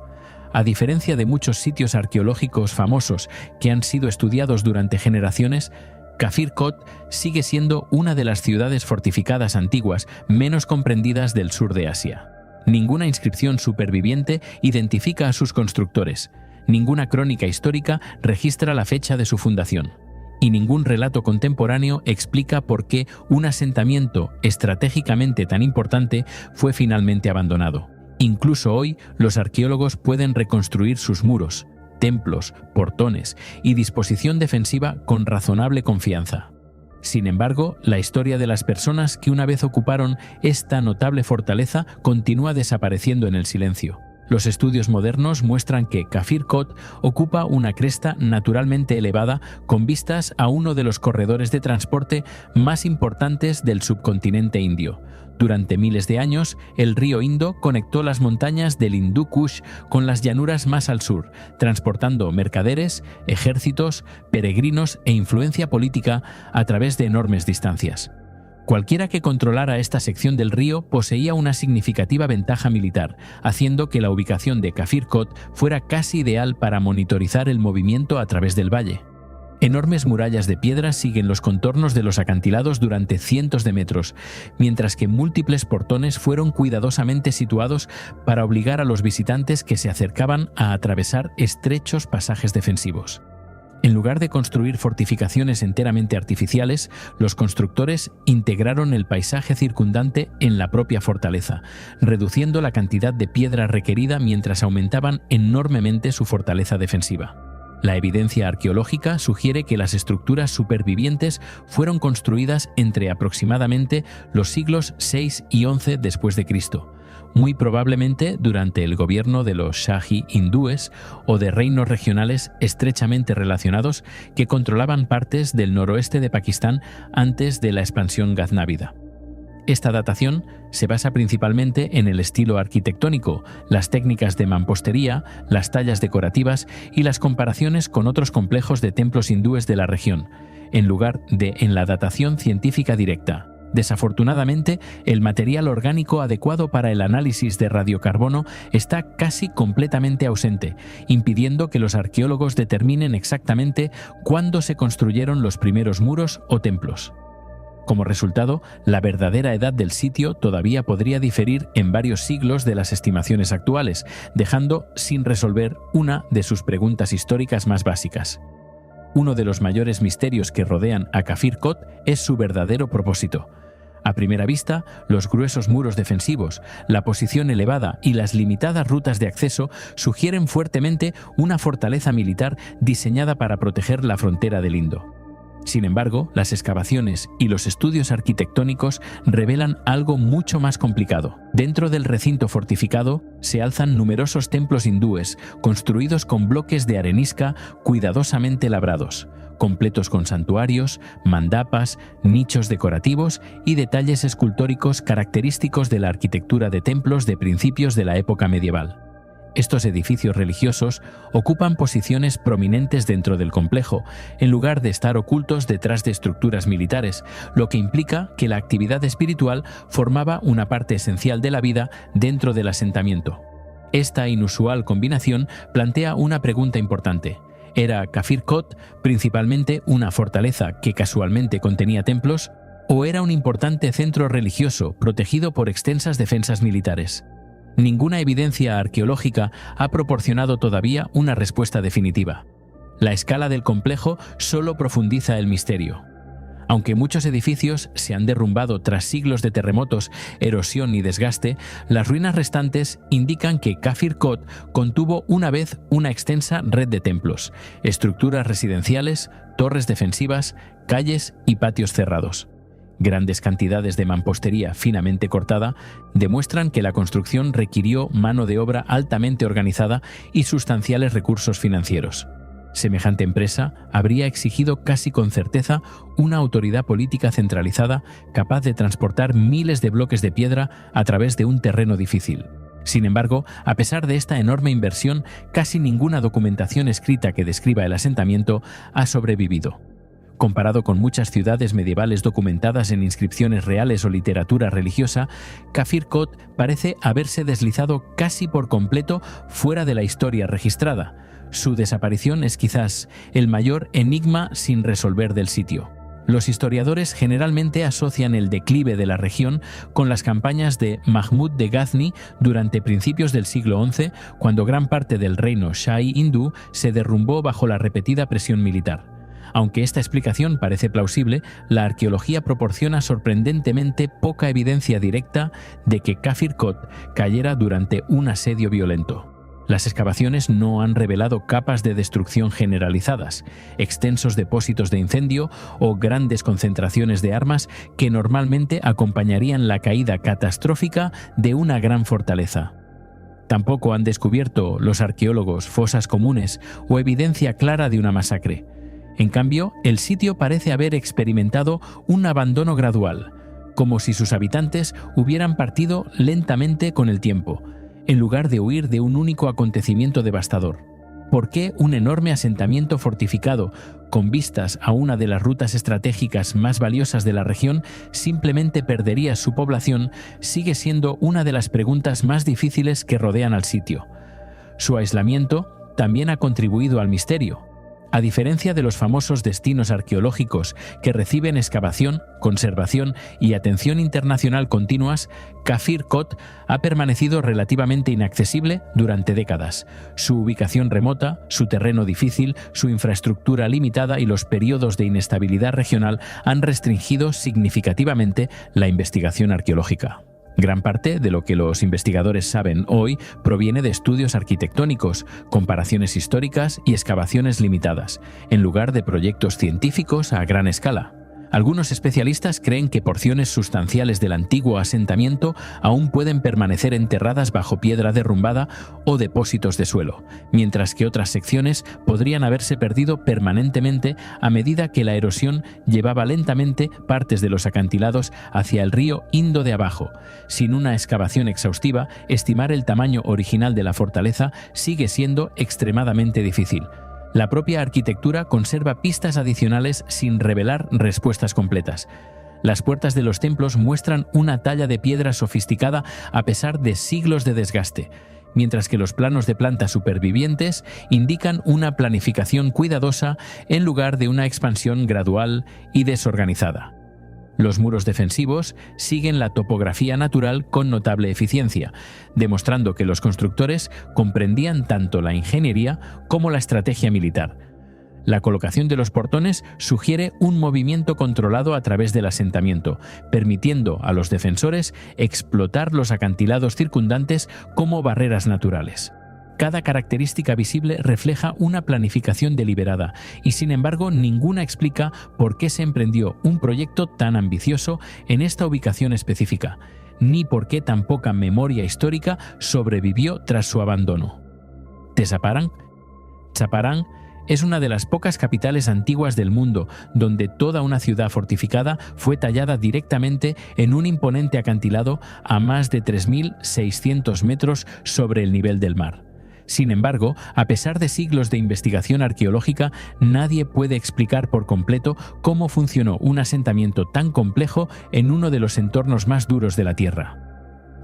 A diferencia de muchos sitios arqueológicos famosos que han sido estudiados durante generaciones, Kafir Kot sigue siendo una de las ciudades fortificadas antiguas menos comprendidas del sur de Asia. Ninguna inscripción superviviente identifica a sus constructores, ninguna crónica histórica registra la fecha de su fundación, y ningún relato contemporáneo explica por qué un asentamiento estratégicamente tan importante fue finalmente abandonado. Incluso hoy, los arqueólogos pueden reconstruir sus muros, templos, portones y disposición defensiva con razonable confianza. Sin embargo, la historia de las personas que una vez ocuparon esta notable fortaleza continúa desapareciendo en el silencio. Los estudios modernos muestran que Kafir Kot ocupa una cresta naturalmente elevada con vistas a uno de los corredores de transporte más importantes del subcontinente indio. Durante miles de años, el río Indo conectó las montañas del Hindú Kush con las llanuras más al sur, transportando mercaderes, ejércitos, peregrinos e influencia política a través de enormes distancias. Cualquiera que controlara esta sección del río poseía una significativa ventaja militar, haciendo que la ubicación de Kafir Kot fuera casi ideal para monitorizar el movimiento a través del valle. Enormes murallas de piedra siguen los contornos de los acantilados durante cientos de metros, mientras que múltiples portones fueron cuidadosamente situados para obligar a los visitantes que se acercaban a atravesar estrechos pasajes defensivos. En lugar de construir fortificaciones enteramente artificiales, los constructores integraron el paisaje circundante en la propia fortaleza, reduciendo la cantidad de piedra requerida mientras aumentaban enormemente su fortaleza defensiva. La evidencia arqueológica sugiere que las estructuras supervivientes fueron construidas entre aproximadamente los siglos VI y XI después de Cristo, muy probablemente durante el gobierno de los Shahi hindúes o de reinos regionales estrechamente relacionados que controlaban partes del noroeste de Pakistán antes de la expansión gaznávida. Esta datación se basa principalmente en el estilo arquitectónico, las técnicas de mampostería, las tallas decorativas y las comparaciones con otros complejos de templos hindúes de la región, en lugar de en la datación científica directa. Desafortunadamente, el material orgánico adecuado para el análisis de radiocarbono está casi completamente ausente, impidiendo que los arqueólogos determinen exactamente cuándo se construyeron los primeros muros o templos. Como resultado, la verdadera edad del sitio todavía podría diferir en varios siglos de las estimaciones actuales, dejando sin resolver una de sus preguntas históricas más básicas. Uno de los mayores misterios que rodean a Kafir Kot es su verdadero propósito. A primera vista, los gruesos muros defensivos, la posición elevada y las limitadas rutas de acceso sugieren fuertemente una fortaleza militar diseñada para proteger la frontera del Indo. Sin embargo, las excavaciones y los estudios arquitectónicos revelan algo mucho más complicado. Dentro del recinto fortificado se alzan numerosos templos hindúes construidos con bloques de arenisca cuidadosamente labrados, completos con santuarios, mandapas, nichos decorativos y detalles escultóricos característicos de la arquitectura de templos de principios de la época medieval. Estos edificios religiosos ocupan posiciones prominentes dentro del complejo, en lugar de estar ocultos detrás de estructuras militares, lo que implica que la actividad espiritual formaba una parte esencial de la vida dentro del asentamiento. Esta inusual combinación plantea una pregunta importante. ¿Era Kafir Kot principalmente una fortaleza que casualmente contenía templos, o era un importante centro religioso protegido por extensas defensas militares? Ninguna evidencia arqueológica ha proporcionado todavía una respuesta definitiva. La escala del complejo solo profundiza el misterio. Aunque muchos edificios se han derrumbado tras siglos de terremotos, erosión y desgaste, las ruinas restantes indican que Kafir Kot contuvo una vez una extensa red de templos, estructuras residenciales, torres defensivas, calles y patios cerrados. Grandes cantidades de mampostería finamente cortada demuestran que la construcción requirió mano de obra altamente organizada y sustanciales recursos financieros. Semejante empresa habría exigido casi con certeza una autoridad política centralizada capaz de transportar miles de bloques de piedra a través de un terreno difícil. Sin embargo, a pesar de esta enorme inversión, casi ninguna documentación escrita que describa el asentamiento ha sobrevivido. Comparado con muchas ciudades medievales documentadas en inscripciones reales o literatura religiosa, Kafir Kot parece haberse deslizado casi por completo fuera de la historia registrada. Su desaparición es quizás el mayor enigma sin resolver del sitio. Los historiadores generalmente asocian el declive de la región con las campañas de Mahmud de Ghazni durante principios del siglo XI, cuando gran parte del reino Shahi hindú se derrumbó bajo la repetida presión militar. Aunque esta explicación parece plausible, la arqueología proporciona sorprendentemente poca evidencia directa de que Kafir Kot cayera durante un asedio violento. Las excavaciones no han revelado capas de destrucción generalizadas, extensos depósitos de incendio o grandes concentraciones de armas que normalmente acompañarían la caída catastrófica de una gran fortaleza. Tampoco han descubierto los arqueólogos fosas comunes o evidencia clara de una masacre. En cambio, el sitio parece haber experimentado un abandono gradual, como si sus habitantes hubieran partido lentamente con el tiempo, en lugar de huir de un único acontecimiento devastador. ¿Por qué un enorme asentamiento fortificado, con vistas a una de las rutas estratégicas más valiosas de la región, simplemente perdería su población? Sigue siendo una de las preguntas más difíciles que rodean al sitio. Su aislamiento también ha contribuido al misterio. A diferencia de los famosos destinos arqueológicos que reciben excavación, conservación y atención internacional continuas, Kafir Kot ha permanecido relativamente inaccesible durante décadas. Su ubicación remota, su terreno difícil, su infraestructura limitada y los periodos de inestabilidad regional han restringido significativamente la investigación arqueológica. Gran parte de lo que los investigadores saben hoy proviene de estudios arquitectónicos, comparaciones históricas y excavaciones limitadas, en lugar de proyectos científicos a gran escala. Algunos especialistas creen que porciones sustanciales del antiguo asentamiento aún pueden permanecer enterradas bajo piedra derrumbada o depósitos de suelo, mientras que otras secciones podrían haberse perdido permanentemente a medida que la erosión llevaba lentamente partes de los acantilados hacia el río Indo de abajo. Sin una excavación exhaustiva, estimar el tamaño original de la fortaleza sigue siendo extremadamente difícil. La propia arquitectura conserva pistas adicionales sin revelar respuestas completas. Las puertas de los templos muestran una talla de piedra sofisticada a pesar de siglos de desgaste, mientras que los planos de planta supervivientes indican una planificación cuidadosa en lugar de una expansión gradual y desorganizada. Los muros defensivos siguen la topografía natural con notable eficiencia, demostrando que los constructores comprendían tanto la ingeniería como la estrategia militar. La colocación de los portones sugiere un movimiento controlado a través del asentamiento, permitiendo a los defensores explotar los acantilados circundantes como barreras naturales. Cada característica visible refleja una planificación deliberada y, sin embargo, ninguna explica por qué se emprendió un proyecto tan ambicioso en esta ubicación específica, ni por qué tan poca memoria histórica sobrevivió tras su abandono. ¿Tezhaparán? Chaparán es una de las pocas capitales antiguas del mundo donde toda una ciudad fortificada fue tallada directamente en un imponente acantilado a más de 3.600 metros sobre el nivel del mar. Sin embargo, a pesar de siglos de investigación arqueológica, nadie puede explicar por completo cómo funcionó un asentamiento tan complejo en uno de los entornos más duros de la Tierra.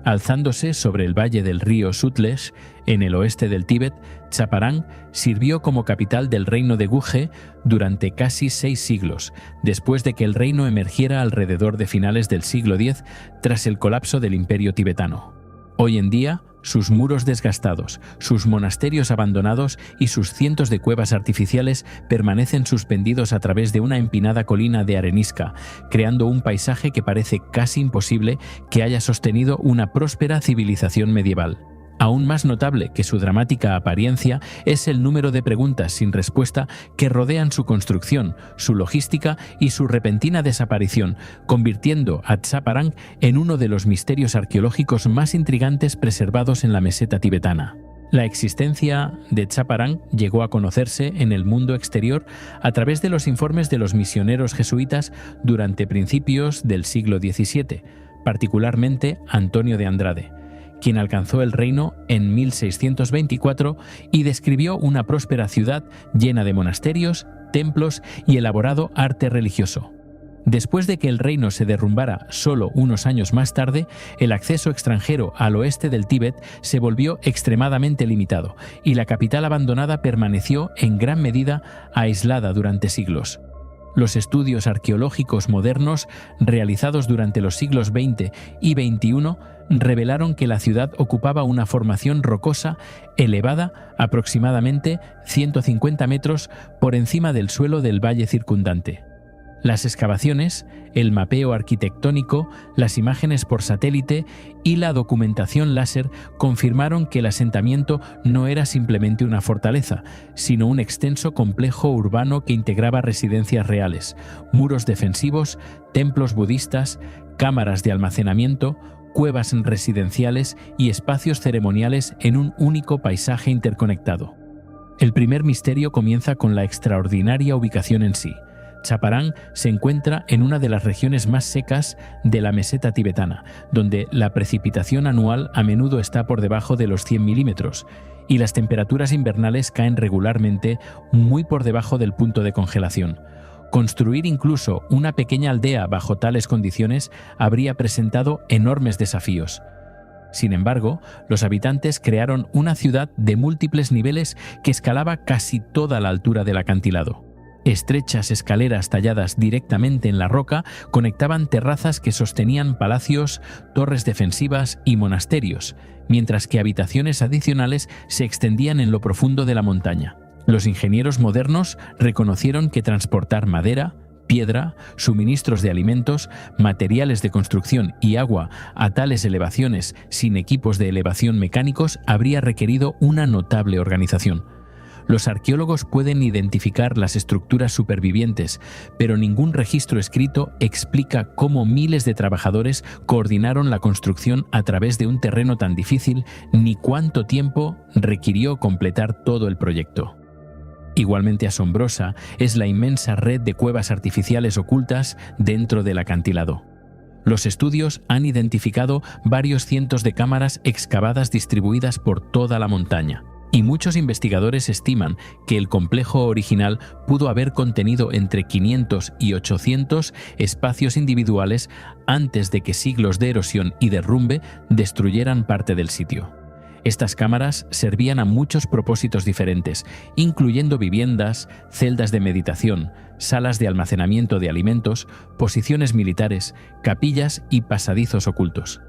Alzándose sobre el valle del río Sutlej, en el oeste del Tíbet, Chaparán sirvió como capital del reino de Gugje durante casi 6 siglos, después de que el reino emergiera alrededor de finales del siglo X tras el colapso del imperio tibetano. Hoy en día, sus muros desgastados, sus monasterios abandonados y sus cientos de cuevas artificiales permanecen suspendidos a través de una empinada colina de arenisca, creando un paisaje que parece casi imposible que haya sostenido una próspera civilización medieval. Aún más notable que su dramática apariencia es el número de preguntas sin respuesta que rodean su construcción, su logística y su repentina desaparición, convirtiendo a Chaparán en uno de los misterios arqueológicos más intrigantes preservados en la meseta tibetana. La existencia de Chaparán llegó a conocerse en el mundo exterior a través de los informes de los misioneros jesuitas durante principios del siglo XVII, particularmente Antonio de Andrade, quien alcanzó el reino en 1624 y describió una próspera ciudad llena de monasterios, templos y elaborado arte religioso. Después de que el reino se derrumbara solo unos años más tarde, el acceso extranjero al oeste del Tíbet se volvió extremadamente limitado y la capital abandonada permaneció en gran medida aislada durante siglos. Los estudios arqueológicos modernos realizados durante los siglos XX y XXI revelaron que la ciudad ocupaba una formación rocosa elevada aproximadamente 150 metros por encima del suelo del valle circundante. Las excavaciones, el mapeo arquitectónico, las imágenes por satélite y la documentación láser confirmaron que el asentamiento no era simplemente una fortaleza, sino un extenso complejo urbano que integraba residencias reales, muros defensivos, templos budistas, cámaras de almacenamiento, cuevas residenciales y espacios ceremoniales en un único paisaje interconectado. El primer misterio comienza con la extraordinaria ubicación en sí. Chaparán se encuentra en una de las regiones más secas de la meseta tibetana, donde la precipitación anual a menudo está por debajo de los 100 milímetros y las temperaturas invernales caen regularmente muy por debajo del punto de congelación. Construir incluso una pequeña aldea bajo tales condiciones habría presentado enormes desafíos. Sin embargo, los habitantes crearon una ciudad de múltiples niveles que escalaba casi toda la altura del acantilado. Estrechas escaleras talladas directamente en la roca conectaban terrazas que sostenían palacios, torres defensivas y monasterios, mientras que habitaciones adicionales se extendían en lo profundo de la montaña. Los ingenieros modernos reconocieron que transportar madera, piedra, suministros de alimentos, materiales de construcción y agua a tales elevaciones sin equipos de elevación mecánicos habría requerido una notable organización. Los arqueólogos pueden identificar las estructuras supervivientes, pero ningún registro escrito explica cómo miles de trabajadores coordinaron la construcción a través de un terreno tan difícil, ni cuánto tiempo requirió completar todo el proyecto. Igualmente asombrosa es la inmensa red de cuevas artificiales ocultas dentro del acantilado. Los estudios han identificado varios cientos de cámaras excavadas distribuidas por toda la montaña. Y muchos investigadores estiman que el complejo original pudo haber contenido entre 500 y 800 espacios individuales antes de que siglos de erosión y derrumbe destruyeran parte del sitio. Estas cámaras servían a muchos propósitos diferentes, incluyendo viviendas, celdas de meditación, salas de almacenamiento de alimentos, posiciones militares, capillas y pasadizos ocultos.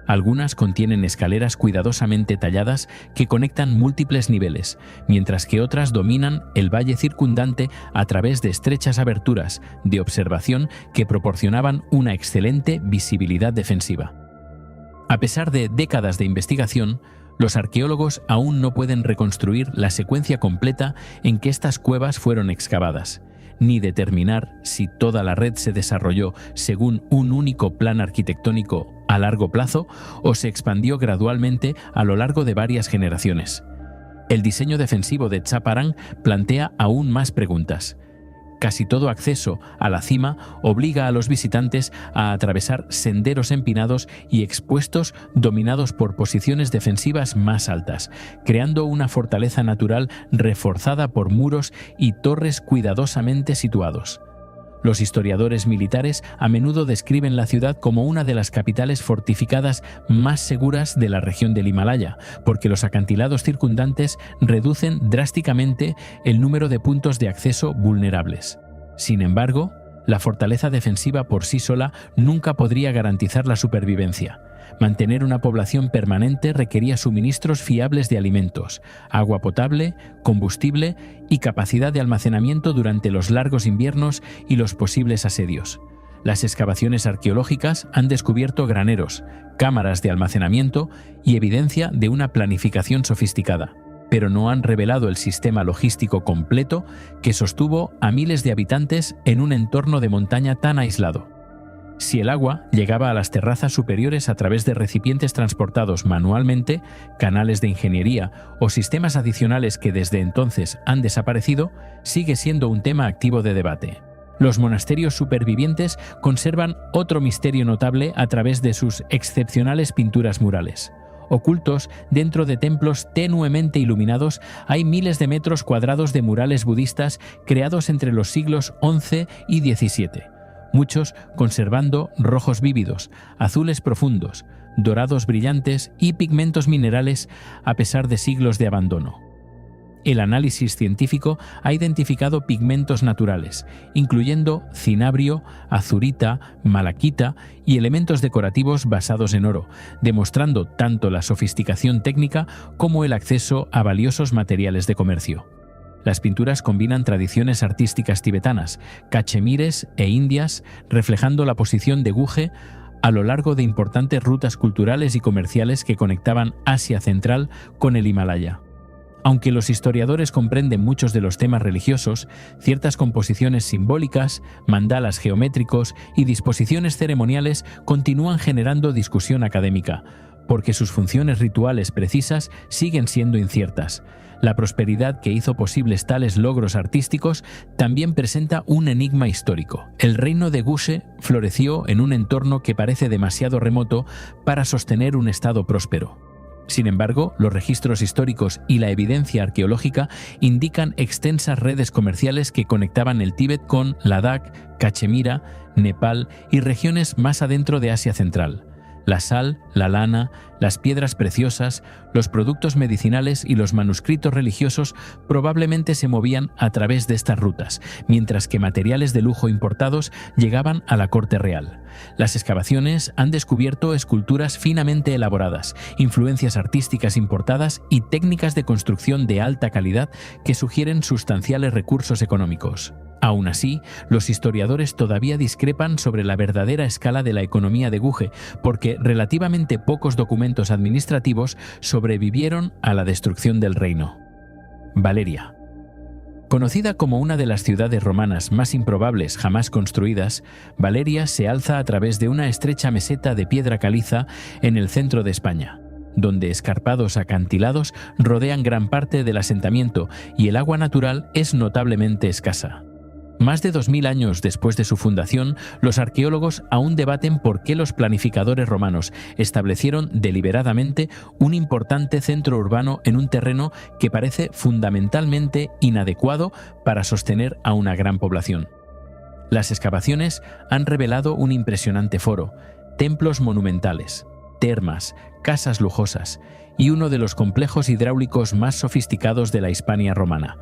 Algunas contienen escaleras cuidadosamente talladas que conectan múltiples niveles, mientras que otras dominan el valle circundante a través de estrechas aberturas de observación que proporcionaban una excelente visibilidad defensiva. A pesar de décadas de investigación, Los arqueólogos aún no pueden reconstruir la secuencia completa en que estas cuevas fueron excavadas, ni determinar si toda la red se desarrolló según un único plan arquitectónico a largo plazo o se expandió gradualmente a lo largo de varias generaciones. El diseño defensivo de Chaparán plantea aún más preguntas. Casi todo acceso a la cima obliga a los visitantes a atravesar senderos empinados y expuestos dominados por posiciones defensivas más altas, creando una fortaleza natural reforzada por muros y torres cuidadosamente situados. Los historiadores militares a menudo describen la ciudad como una de las capitales fortificadas más seguras de la región del Himalaya, porque los acantilados circundantes reducen drásticamente el número de puntos de acceso vulnerables. Sin embargo, la fortaleza defensiva por sí sola nunca podría garantizar la supervivencia. Mantener una población permanente requería suministros fiables de alimentos, agua potable, combustible y capacidad de almacenamiento durante los largos inviernos y los posibles asedios. Las excavaciones arqueológicas han descubierto graneros, cámaras de almacenamiento y evidencia de una planificación sofisticada, pero no han revelado el sistema logístico completo que sostuvo a miles de habitantes en un entorno de montaña tan aislado. Si el agua llegaba a las terrazas superiores a través de recipientes transportados manualmente, canales de ingeniería o sistemas adicionales que desde entonces han desaparecido, sigue siendo un tema activo de debate. Los monasterios supervivientes conservan otro misterio notable a través de sus excepcionales pinturas murales. Ocultos dentro de templos tenuemente iluminados, hay miles de metros cuadrados de murales budistas creados entre los siglos XI y XVII. Muchos conservando rojos vívidos, azules profundos, dorados brillantes y pigmentos minerales a pesar de siglos de abandono. El análisis científico ha identificado pigmentos naturales, incluyendo cinabrio, azurita, malaquita y elementos decorativos basados en oro, demostrando tanto la sofisticación técnica como el acceso a valiosos materiales de comercio. Las pinturas combinan tradiciones artísticas tibetanas, cachemires e indias, reflejando la posición de Guge a lo largo de importantes rutas culturales y comerciales que conectaban Asia Central con el Himalaya. Aunque los historiadores comprenden muchos de los temas religiosos, ciertas composiciones simbólicas, mandalas geométricos y disposiciones ceremoniales continúan generando discusión académica, porque sus funciones rituales precisas siguen siendo inciertas. La prosperidad que hizo posibles tales logros artísticos también presenta un enigma histórico. El reino de Guge floreció en un entorno que parece demasiado remoto para sostener un estado próspero. Sin embargo, los registros históricos y la evidencia arqueológica indican extensas redes comerciales que conectaban el Tíbet con Ladakh, Cachemira, Nepal y regiones más adentro de Asia Central. La sal, la lana, las piedras preciosas, los productos medicinales y los manuscritos religiosos probablemente se movían a través de estas rutas, mientras que materiales de lujo importados llegaban a la corte real. Las excavaciones han descubierto esculturas finamente elaboradas, influencias artísticas importadas y técnicas de construcción de alta calidad que sugieren sustanciales recursos económicos. Aún así, los historiadores todavía discrepan sobre la verdadera escala de la economía de Guge, porque relativamente pocos documentos administrativos sobrevivieron a la destrucción del reino. Valeria. Conocida como una de las ciudades romanas más improbables jamás construidas, Valeria se alza a través de una estrecha meseta de piedra caliza en el centro de España, donde escarpados acantilados rodean gran parte del asentamiento y el agua natural es notablemente escasa. Más de 2000 años después de su fundación, los arqueólogos aún debaten por qué los planificadores romanos establecieron deliberadamente un importante centro urbano en un terreno que parece fundamentalmente inadecuado para sostener a una gran población. Las excavaciones han revelado un impresionante foro, templos monumentales, termas, casas lujosas y uno de los complejos hidráulicos más sofisticados de la Hispania romana.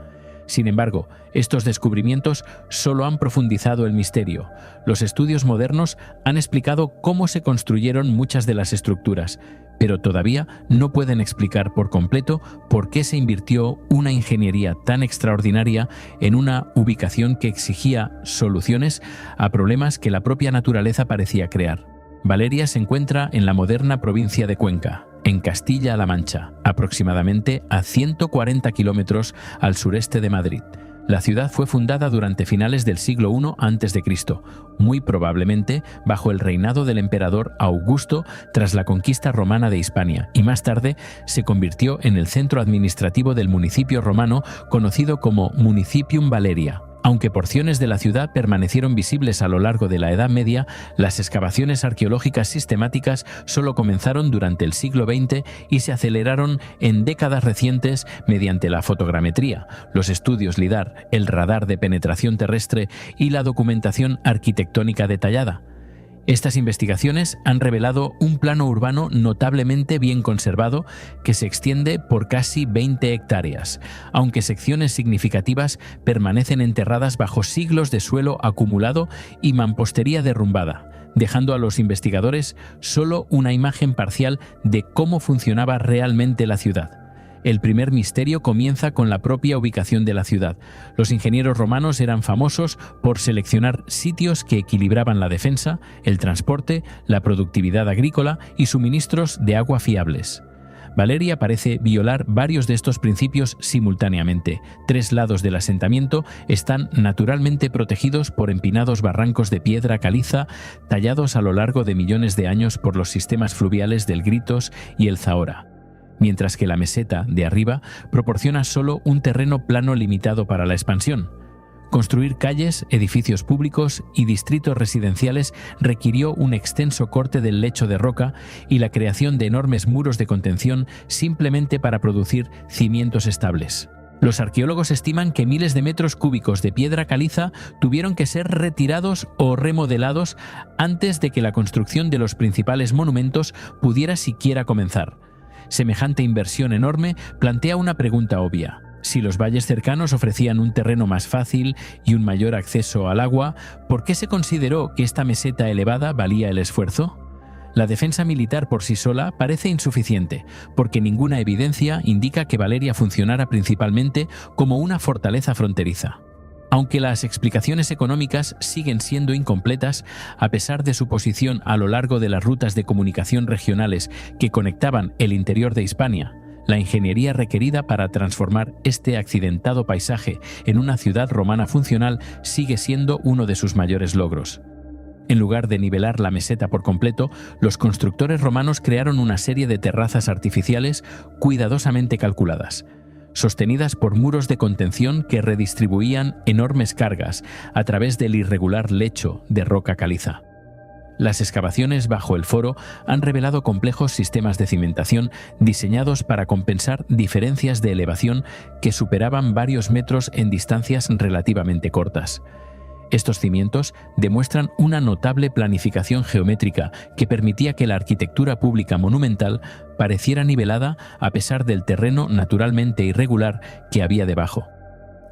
Sin embargo, estos descubrimientos solo han profundizado el misterio. Los estudios modernos han explicado cómo se construyeron muchas de las estructuras, pero todavía no pueden explicar por completo por qué se invirtió una ingeniería tan extraordinaria en una ubicación que exigía soluciones a problemas que la propia naturaleza parecía crear. Valeria se encuentra en la moderna provincia de Cuenca, en Castilla-La Mancha, aproximadamente a 140 kilómetros al sureste de Madrid. La ciudad fue fundada durante finales del siglo I a.C., muy probablemente bajo el reinado del emperador Augusto tras la conquista romana de Hispania, y más tarde se convirtió en el centro administrativo del municipio romano conocido como Municipium Valeria. Aunque porciones de la ciudad permanecieron visibles a lo largo de la Edad Media, las excavaciones arqueológicas sistemáticas solo comenzaron durante el siglo XX y se aceleraron en décadas recientes mediante la fotogrametría, los estudios LIDAR, el radar de penetración terrestre y la documentación arquitectónica detallada. Estas investigaciones han revelado un plano urbano notablemente bien conservado que se extiende por casi 20 hectáreas, aunque secciones significativas permanecen enterradas bajo siglos de suelo acumulado y mampostería derrumbada, dejando a los investigadores solo una imagen parcial de cómo funcionaba realmente la ciudad. El primer misterio comienza con la propia ubicación de la ciudad. Los ingenieros romanos eran famosos por seleccionar sitios que equilibraban la defensa, el transporte, la productividad agrícola y suministros de agua fiables. Valeria parece violar varios de estos principios simultáneamente. 3 lados del asentamiento están naturalmente protegidos por empinados barrancos de piedra caliza tallados a lo largo de millones de años por los sistemas fluviales del Gritos y el Zahora, mientras que la meseta de arriba proporciona solo un terreno plano limitado para la expansión. Construir calles, edificios públicos y distritos residenciales requirió un extenso corte del lecho de roca y la creación de enormes muros de contención simplemente para producir cimientos estables. Los arqueólogos estiman que miles de metros cúbicos de piedra caliza tuvieron que ser retirados o remodelados antes de que la construcción de los principales monumentos pudiera siquiera comenzar. Semejante inversión enorme plantea una pregunta obvia. Si los valles cercanos ofrecían un terreno más fácil y un mayor acceso al agua, ¿por qué se consideró que esta meseta elevada valía el esfuerzo? La defensa militar por sí sola parece insuficiente, porque ninguna evidencia indica que Valeria funcionara principalmente como una fortaleza fronteriza. Aunque las explicaciones económicas siguen siendo incompletas, a pesar de su posición a lo largo de las rutas de comunicación regionales que conectaban el interior de Hispania, la ingeniería requerida para transformar este accidentado paisaje en una ciudad romana funcional sigue siendo uno de sus mayores logros. En lugar de nivelar la meseta por completo, los constructores romanos crearon una serie de terrazas artificiales cuidadosamente calculadas, sostenidas por muros de contención que redistribuían enormes cargas a través del irregular lecho de roca caliza. Las excavaciones bajo el foro han revelado complejos sistemas de cimentación diseñados para compensar diferencias de elevación que superaban varios metros en distancias relativamente cortas. Estos cimientos demuestran una notable planificación geométrica que permitía que la arquitectura pública monumental pareciera nivelada a pesar del terreno naturalmente irregular que había debajo.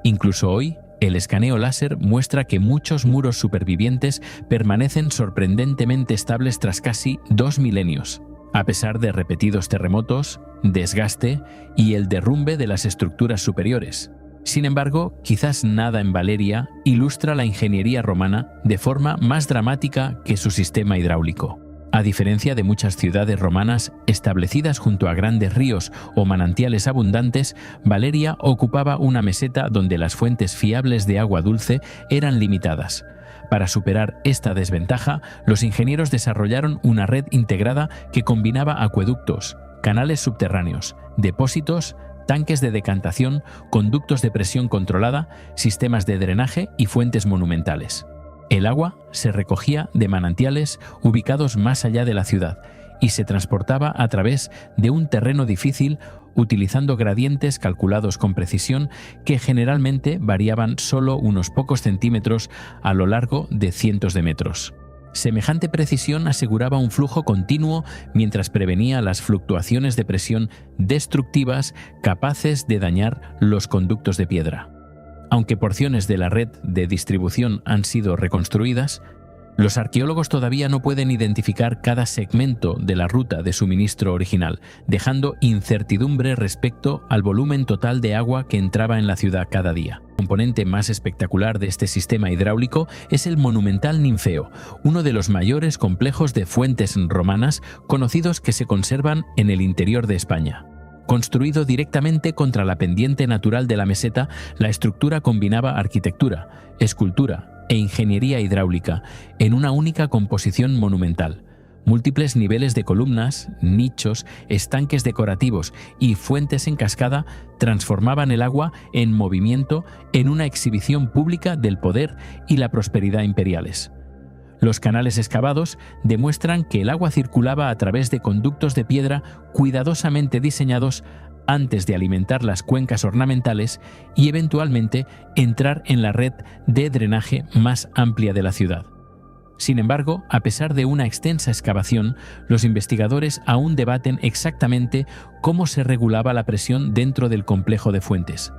Incluso hoy, el escaneo láser muestra que muchos muros supervivientes permanecen sorprendentemente estables tras casi 2 milenios, a pesar de repetidos terremotos, desgaste y el derrumbe de las estructuras superiores. Sin embargo, quizás nada en Valeria ilustra la ingeniería romana de forma más dramática que su sistema hidráulico. A diferencia de muchas ciudades romanas establecidas junto a grandes ríos o manantiales abundantes, Valeria ocupaba una meseta donde las fuentes fiables de agua dulce eran limitadas. Para superar esta desventaja, los ingenieros desarrollaron una red integrada que combinaba acueductos, canales subterráneos, depósitos, tanques de decantación, conductos de presión controlada, sistemas de drenaje y fuentes monumentales. El agua se recogía de manantiales ubicados más allá de la ciudad y se transportaba a través de un terreno difícil utilizando gradientes calculados con precisión que generalmente variaban solo unos pocos centímetros a lo largo de cientos de metros. Semejante precisión aseguraba un flujo continuo mientras prevenía las fluctuaciones de presión destructivas capaces de dañar los conductos de piedra. Aunque porciones de la red de distribución han sido reconstruidas, Los arqueólogos todavía no pueden identificar cada segmento de la ruta de suministro original, dejando incertidumbre respecto al volumen total de agua que entraba en la ciudad cada día. El componente más espectacular de este sistema hidráulico es el monumental Ninfeo, uno de los mayores complejos de fuentes romanas conocidos que se conservan en el interior de España. Construido directamente contra la pendiente natural de la meseta, la estructura combinaba arquitectura, escultura e ingeniería hidráulica en una única composición monumental. Múltiples niveles de columnas, nichos, estanques decorativos y fuentes en cascada transformaban el agua en movimiento en una exhibición pública del poder y la prosperidad imperiales. Los canales excavados demuestran que el agua circulaba a través de conductos de piedra cuidadosamente diseñados antes de alimentar las cuencas ornamentales y eventualmente entrar en la red de drenaje más amplia de la ciudad. Sin embargo, a pesar de una extensa excavación, los investigadores aún debaten exactamente cómo se regulaba la presión dentro del complejo de fuentes.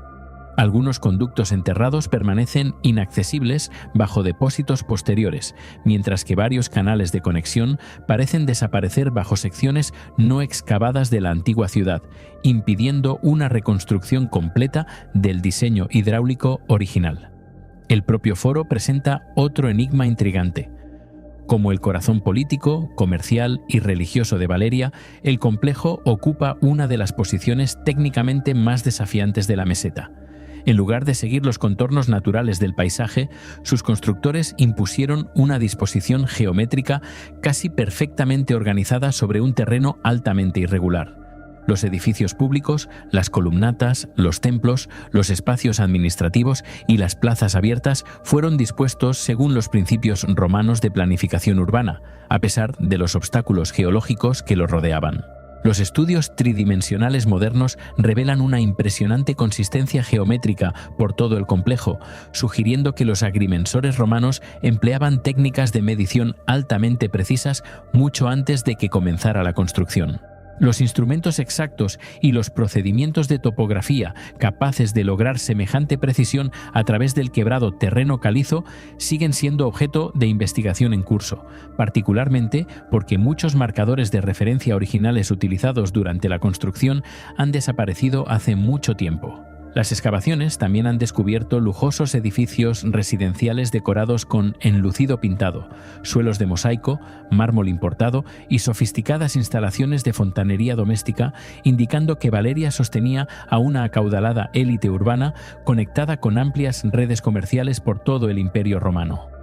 Algunos conductos enterrados permanecen inaccesibles bajo depósitos posteriores, mientras que varios canales de conexión parecen desaparecer bajo secciones no excavadas de la antigua ciudad, impidiendo una reconstrucción completa del diseño hidráulico original. El propio foro presenta otro enigma intrigante. Como el corazón político, comercial y religioso de Valeria, el complejo ocupa una de las posiciones técnicamente más desafiantes de la meseta. En lugar de seguir los contornos naturales del paisaje, sus constructores impusieron una disposición geométrica casi perfectamente organizada sobre un terreno altamente irregular. Los edificios públicos, las columnatas, los templos, los espacios administrativos y las plazas abiertas fueron dispuestos según los principios romanos de planificación urbana, a pesar de los obstáculos geológicos que los rodeaban. Los estudios tridimensionales modernos revelan una impresionante consistencia geométrica por todo el complejo, sugiriendo que los agrimensores romanos empleaban técnicas de medición altamente precisas mucho antes de que comenzara la construcción. Los instrumentos exactos y los procedimientos de topografía capaces de lograr semejante precisión a través del quebrado terreno calizo siguen siendo objeto de investigación en curso, particularmente porque muchos marcadores de referencia originales utilizados durante la construcción han desaparecido hace mucho tiempo. Las excavaciones también han descubierto lujosos edificios residenciales decorados con enlucido pintado, suelos de mosaico, mármol importado y sofisticadas instalaciones de fontanería doméstica, indicando que Valeria sostenía a una acaudalada élite urbana conectada con amplias redes comerciales por todo el Imperio Romano.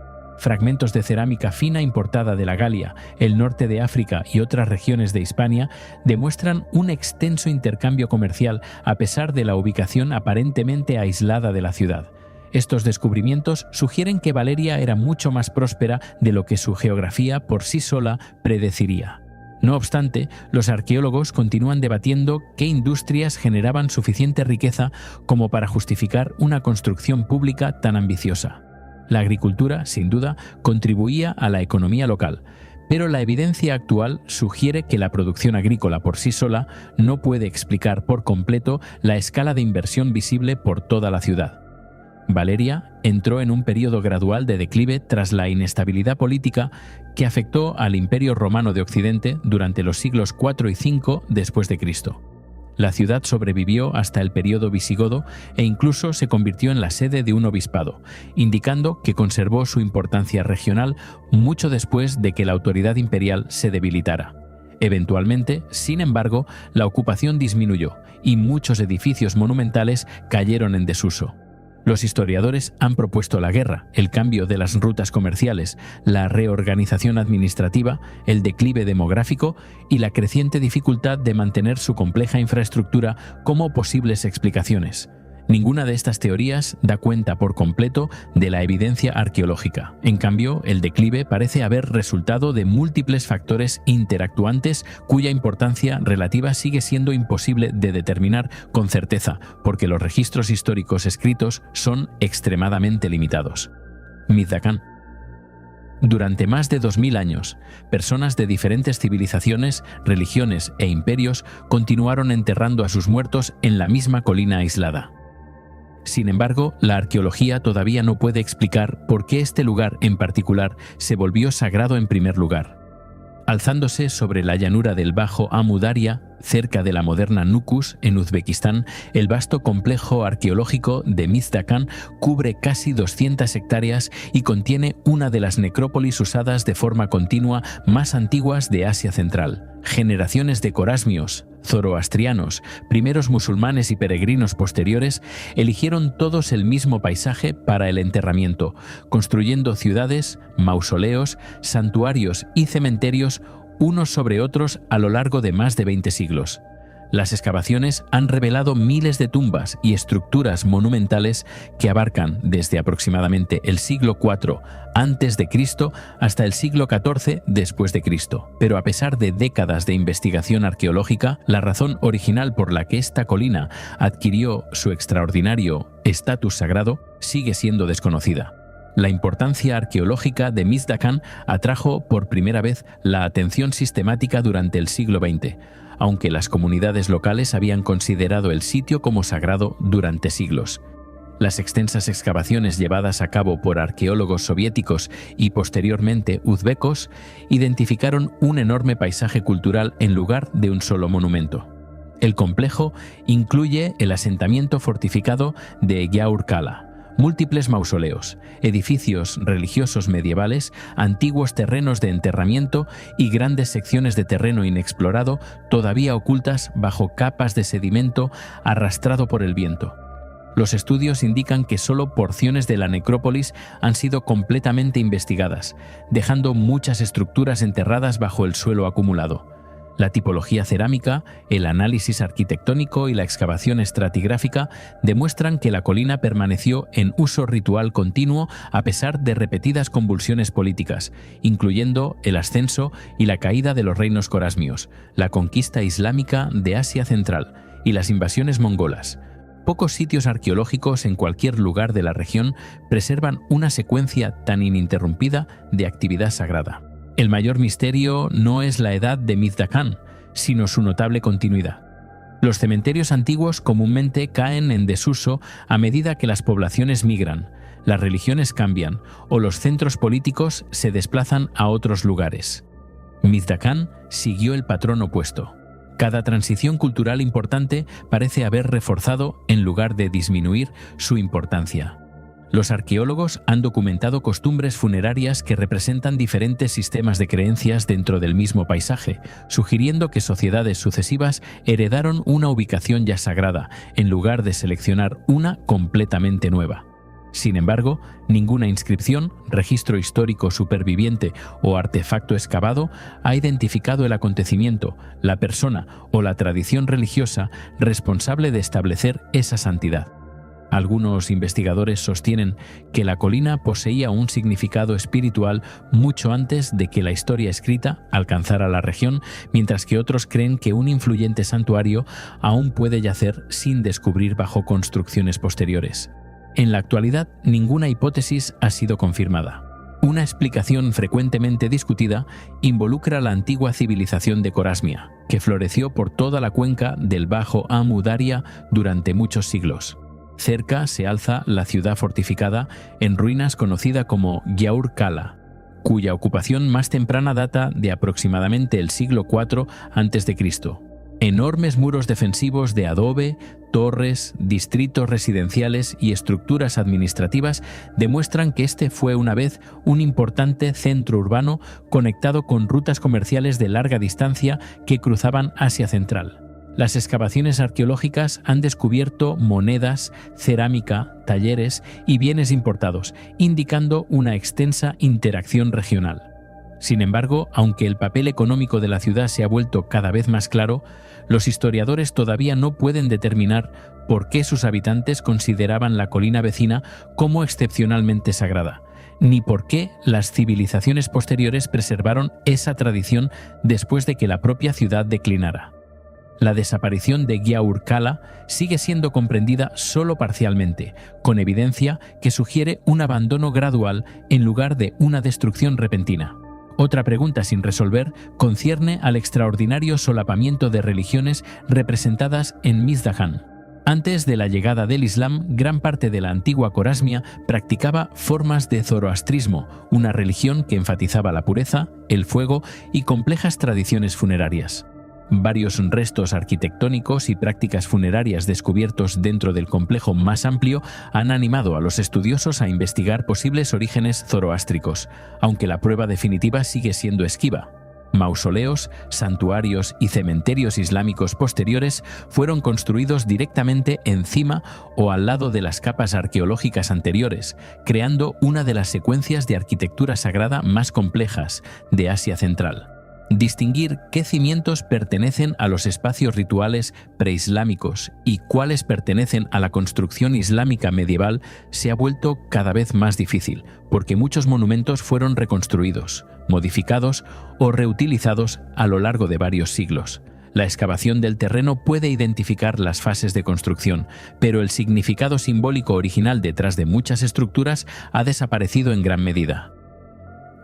Fragmentos de cerámica fina importada de la Galia, el norte de África y otras regiones de Hispania demuestran un extenso intercambio comercial a pesar de la ubicación aparentemente aislada de la ciudad. Estos descubrimientos sugieren que Valeria era mucho más próspera de lo que su geografía por sí sola predeciría. No obstante, los arqueólogos continúan debatiendo qué industrias generaban suficiente riqueza como para justificar una construcción pública tan ambiciosa. La agricultura, sin duda, contribuía a la economía local, pero la evidencia actual sugiere que la producción agrícola por sí sola no puede explicar por completo la escala de inversión visible por toda la ciudad. Valeria entró en un periodo gradual de declive tras la inestabilidad política que afectó al Imperio Romano de Occidente durante los siglos IV y V después de Cristo. La ciudad sobrevivió hasta el periodo visigodo e incluso se convirtió en la sede de un obispado, indicando que conservó su importancia regional mucho después de que la autoridad imperial se debilitara. Eventualmente, sin embargo, la ocupación disminuyó y muchos edificios monumentales cayeron en desuso. Los historiadores han propuesto la guerra, el cambio de las rutas comerciales, la reorganización administrativa, el declive demográfico y la creciente dificultad de mantener su compleja infraestructura como posibles explicaciones. Ninguna de estas teorías da cuenta por completo de la evidencia arqueológica. En cambio, el declive parece haber resultado de múltiples factores interactuantes cuya importancia relativa sigue siendo imposible de determinar con certeza, porque los registros históricos escritos son extremadamente limitados. Mizdakán. Durante más de 2000 años, personas de diferentes civilizaciones, religiones e imperios continuaron enterrando a sus muertos en la misma colina aislada. Sin embargo, la arqueología todavía no puede explicar por qué este lugar en particular se volvió sagrado en primer lugar. Alzándose sobre la llanura del Bajo Amu Daria, cerca de la moderna Nukus, en Uzbekistán, el vasto complejo arqueológico de Mizdakan cubre casi 200 hectáreas y contiene una de las necrópolis usadas de forma continua más antiguas de Asia Central. Generaciones de corasmios, zoroastrianos, primeros musulmanes y peregrinos posteriores eligieron todos el mismo paisaje para el enterramiento, construyendo ciudades, mausoleos, santuarios y cementerios unos sobre otros a lo largo de más de 20 siglos. Las excavaciones han revelado miles de tumbas y estructuras monumentales que abarcan desde aproximadamente el siglo IV a.C. hasta el siglo XIV después de Cristo. Pero a pesar de décadas de investigación arqueológica, la razón original por la que esta colina adquirió su extraordinario estatus sagrado sigue siendo desconocida. La importancia arqueológica de Mizdakan atrajo por primera vez la atención sistemática durante el siglo XX, aunque las comunidades locales habían considerado el sitio como sagrado durante siglos. Las extensas excavaciones llevadas a cabo por arqueólogos soviéticos y posteriormente uzbecos identificaron un enorme paisaje cultural en lugar de un solo monumento. El complejo incluye el asentamiento fortificado de Gyaur-Kala, múltiples mausoleos, edificios religiosos medievales, antiguos terrenos de enterramiento y grandes secciones de terreno inexplorado todavía ocultas bajo capas de sedimento arrastrado por el viento. Los estudios indican que solo porciones de la necrópolis han sido completamente investigadas, dejando muchas estructuras enterradas bajo el suelo acumulado. La tipología cerámica, el análisis arquitectónico y la excavación estratigráfica demuestran que la colina permaneció en uso ritual continuo a pesar de repetidas convulsiones políticas, incluyendo el ascenso y la caída de los reinos corasmios, la conquista islámica de Asia Central y las invasiones mongolas. Pocos sitios arqueológicos en cualquier lugar de la región preservan una secuencia tan ininterrumpida de actividad sagrada. El mayor misterio no es la edad de Mizdakan, sino su notable continuidad. Los cementerios antiguos comúnmente caen en desuso a medida que las poblaciones migran, las religiones cambian o los centros políticos se desplazan a otros lugares. Mizdakan siguió el patrón opuesto. Cada transición cultural importante parece haber reforzado en lugar de disminuir su importancia. Los arqueólogos han documentado costumbres funerarias que representan diferentes sistemas de creencias dentro del mismo paisaje, sugiriendo que sociedades sucesivas heredaron una ubicación ya sagrada, en lugar de seleccionar una completamente nueva. Sin embargo, ninguna inscripción, registro histórico superviviente o artefacto excavado ha identificado el acontecimiento, la persona o la tradición religiosa responsable de establecer esa santidad. Algunos investigadores sostienen que la colina poseía un significado espiritual mucho antes de que la historia escrita alcanzara la región, mientras que otros creen que un influyente santuario aún puede yacer sin descubrir bajo construcciones posteriores. En la actualidad, ninguna hipótesis ha sido confirmada. Una explicación frecuentemente discutida involucra la antigua civilización de Corasmia, que floreció por toda la cuenca del Bajo Amu Daria durante muchos siglos. Cerca se alza la ciudad fortificada en ruinas conocida como Gyaur-Kala, cuya ocupación más temprana data de aproximadamente el siglo IV a.C. Enormes muros defensivos de adobe, torres, distritos residenciales y estructuras administrativas demuestran que este fue una vez un importante centro urbano conectado con rutas comerciales de larga distancia que cruzaban Asia Central. Las excavaciones arqueológicas han descubierto monedas, cerámica, talleres y bienes importados, indicando una extensa interacción regional. Sin embargo, aunque el papel económico de la ciudad se ha vuelto cada vez más claro, los historiadores todavía no pueden determinar por qué sus habitantes consideraban la colina vecina como excepcionalmente sagrada, ni por qué las civilizaciones posteriores preservaron esa tradición después de que la propia ciudad declinara. La desaparición de Gyaur-Kala sigue siendo comprendida solo parcialmente, con evidencia que sugiere un abandono gradual en lugar de una destrucción repentina. Otra pregunta sin resolver concierne al extraordinario solapamiento de religiones representadas en Mizdakan. Antes de la llegada del Islam, gran parte de la antigua Corasmia practicaba formas de zoroastrismo, una religión que enfatizaba la pureza, el fuego y complejas tradiciones funerarias. Varios restos arquitectónicos y prácticas funerarias descubiertos dentro del complejo más amplio han animado a los estudiosos a investigar posibles orígenes zoroástricos, aunque la prueba definitiva sigue siendo esquiva. Mausoleos, santuarios y cementerios islámicos posteriores fueron construidos directamente encima o al lado de las capas arqueológicas anteriores, creando una de las secuencias de arquitectura sagrada más complejas de Asia Central. Distinguir qué cimientos pertenecen a los espacios rituales preislámicos y cuáles pertenecen a la construcción islámica medieval se ha vuelto cada vez más difícil, porque muchos monumentos fueron reconstruidos, modificados o reutilizados a lo largo de varios siglos. La excavación del terreno puede identificar las fases de construcción, pero el significado simbólico original detrás de muchas estructuras ha desaparecido en gran medida.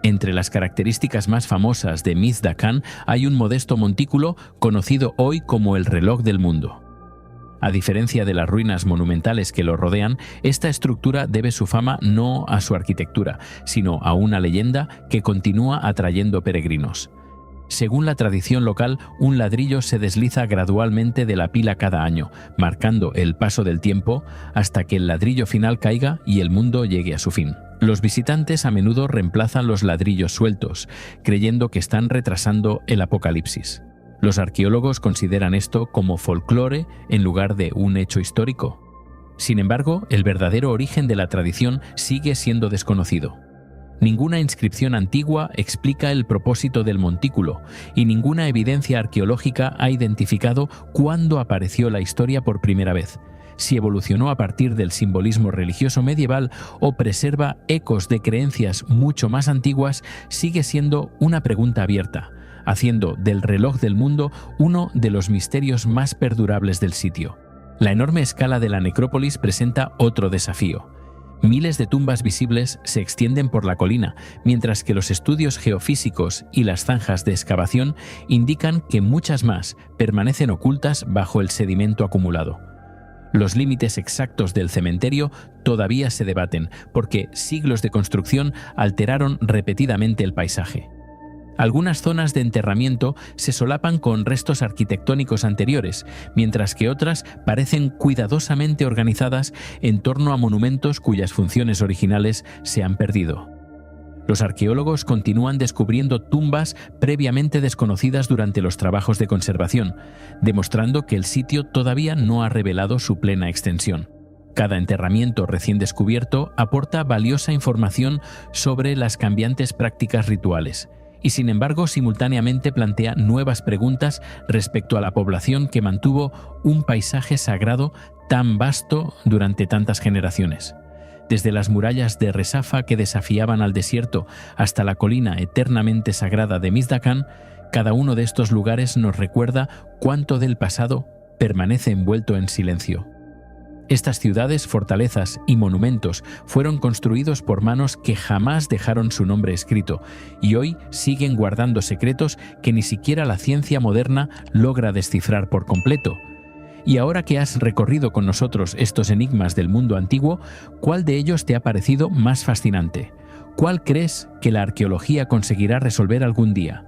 Entre las características más famosas de Mizda Khan hay un modesto montículo conocido hoy como el reloj del mundo. A diferencia de las ruinas monumentales que lo rodean, esta estructura debe su fama no a su arquitectura, sino a una leyenda que continúa atrayendo peregrinos. Según la tradición local, un ladrillo se desliza gradualmente de la pila cada año, marcando el paso del tiempo hasta que el ladrillo final caiga y el mundo llegue a su fin. Los visitantes a menudo reemplazan los ladrillos sueltos, creyendo que están retrasando el apocalipsis. Los arqueólogos consideran esto como folclore en lugar de un hecho histórico. Sin embargo, el verdadero origen de la tradición sigue siendo desconocido. Ninguna inscripción antigua explica el propósito del montículo y ninguna evidencia arqueológica ha identificado cuándo apareció la historia por primera vez, si evolucionó a partir del simbolismo religioso medieval o preserva ecos de creencias mucho más antiguas. Sigue siendo una pregunta abierta, haciendo del reloj del mundo uno de los misterios más perdurables del sitio. La enorme escala de la necrópolis presenta otro desafío. Miles de tumbas visibles se extienden por la colina, mientras que los estudios geofísicos y las zanjas de excavación indican que muchas más permanecen ocultas bajo el sedimento acumulado. Los límites exactos del cementerio todavía se debaten, porque siglos de construcción alteraron repetidamente el paisaje. Algunas zonas de enterramiento se solapan con restos arquitectónicos anteriores, mientras que otras parecen cuidadosamente organizadas en torno a monumentos cuyas funciones originales se han perdido. Los arqueólogos continúan descubriendo tumbas previamente desconocidas durante los trabajos de conservación, demostrando que el sitio todavía no ha revelado su plena extensión. Cada enterramiento recién descubierto aporta valiosa información sobre las cambiantes prácticas rituales, y sin embargo simultáneamente plantea nuevas preguntas respecto a la población que mantuvo un paisaje sagrado tan vasto durante tantas generaciones. Desde las murallas de Resafa que desafiaban al desierto hasta la colina eternamente sagrada de Mizda Khan, cada uno de estos lugares nos recuerda cuánto del pasado permanece envuelto en silencio. Estas ciudades, fortalezas y monumentos fueron construidos por manos que jamás dejaron su nombre escrito y hoy siguen guardando secretos que ni siquiera la ciencia moderna logra descifrar por completo. Y ahora que has recorrido con nosotros estos enigmas del mundo antiguo, ¿cuál de ellos te ha parecido más fascinante? ¿Cuál crees que la arqueología conseguirá resolver algún día?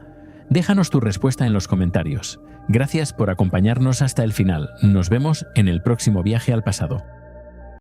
Déjanos tu respuesta en los comentarios. Gracias por acompañarnos hasta el final. Nos vemos en el próximo viaje al pasado.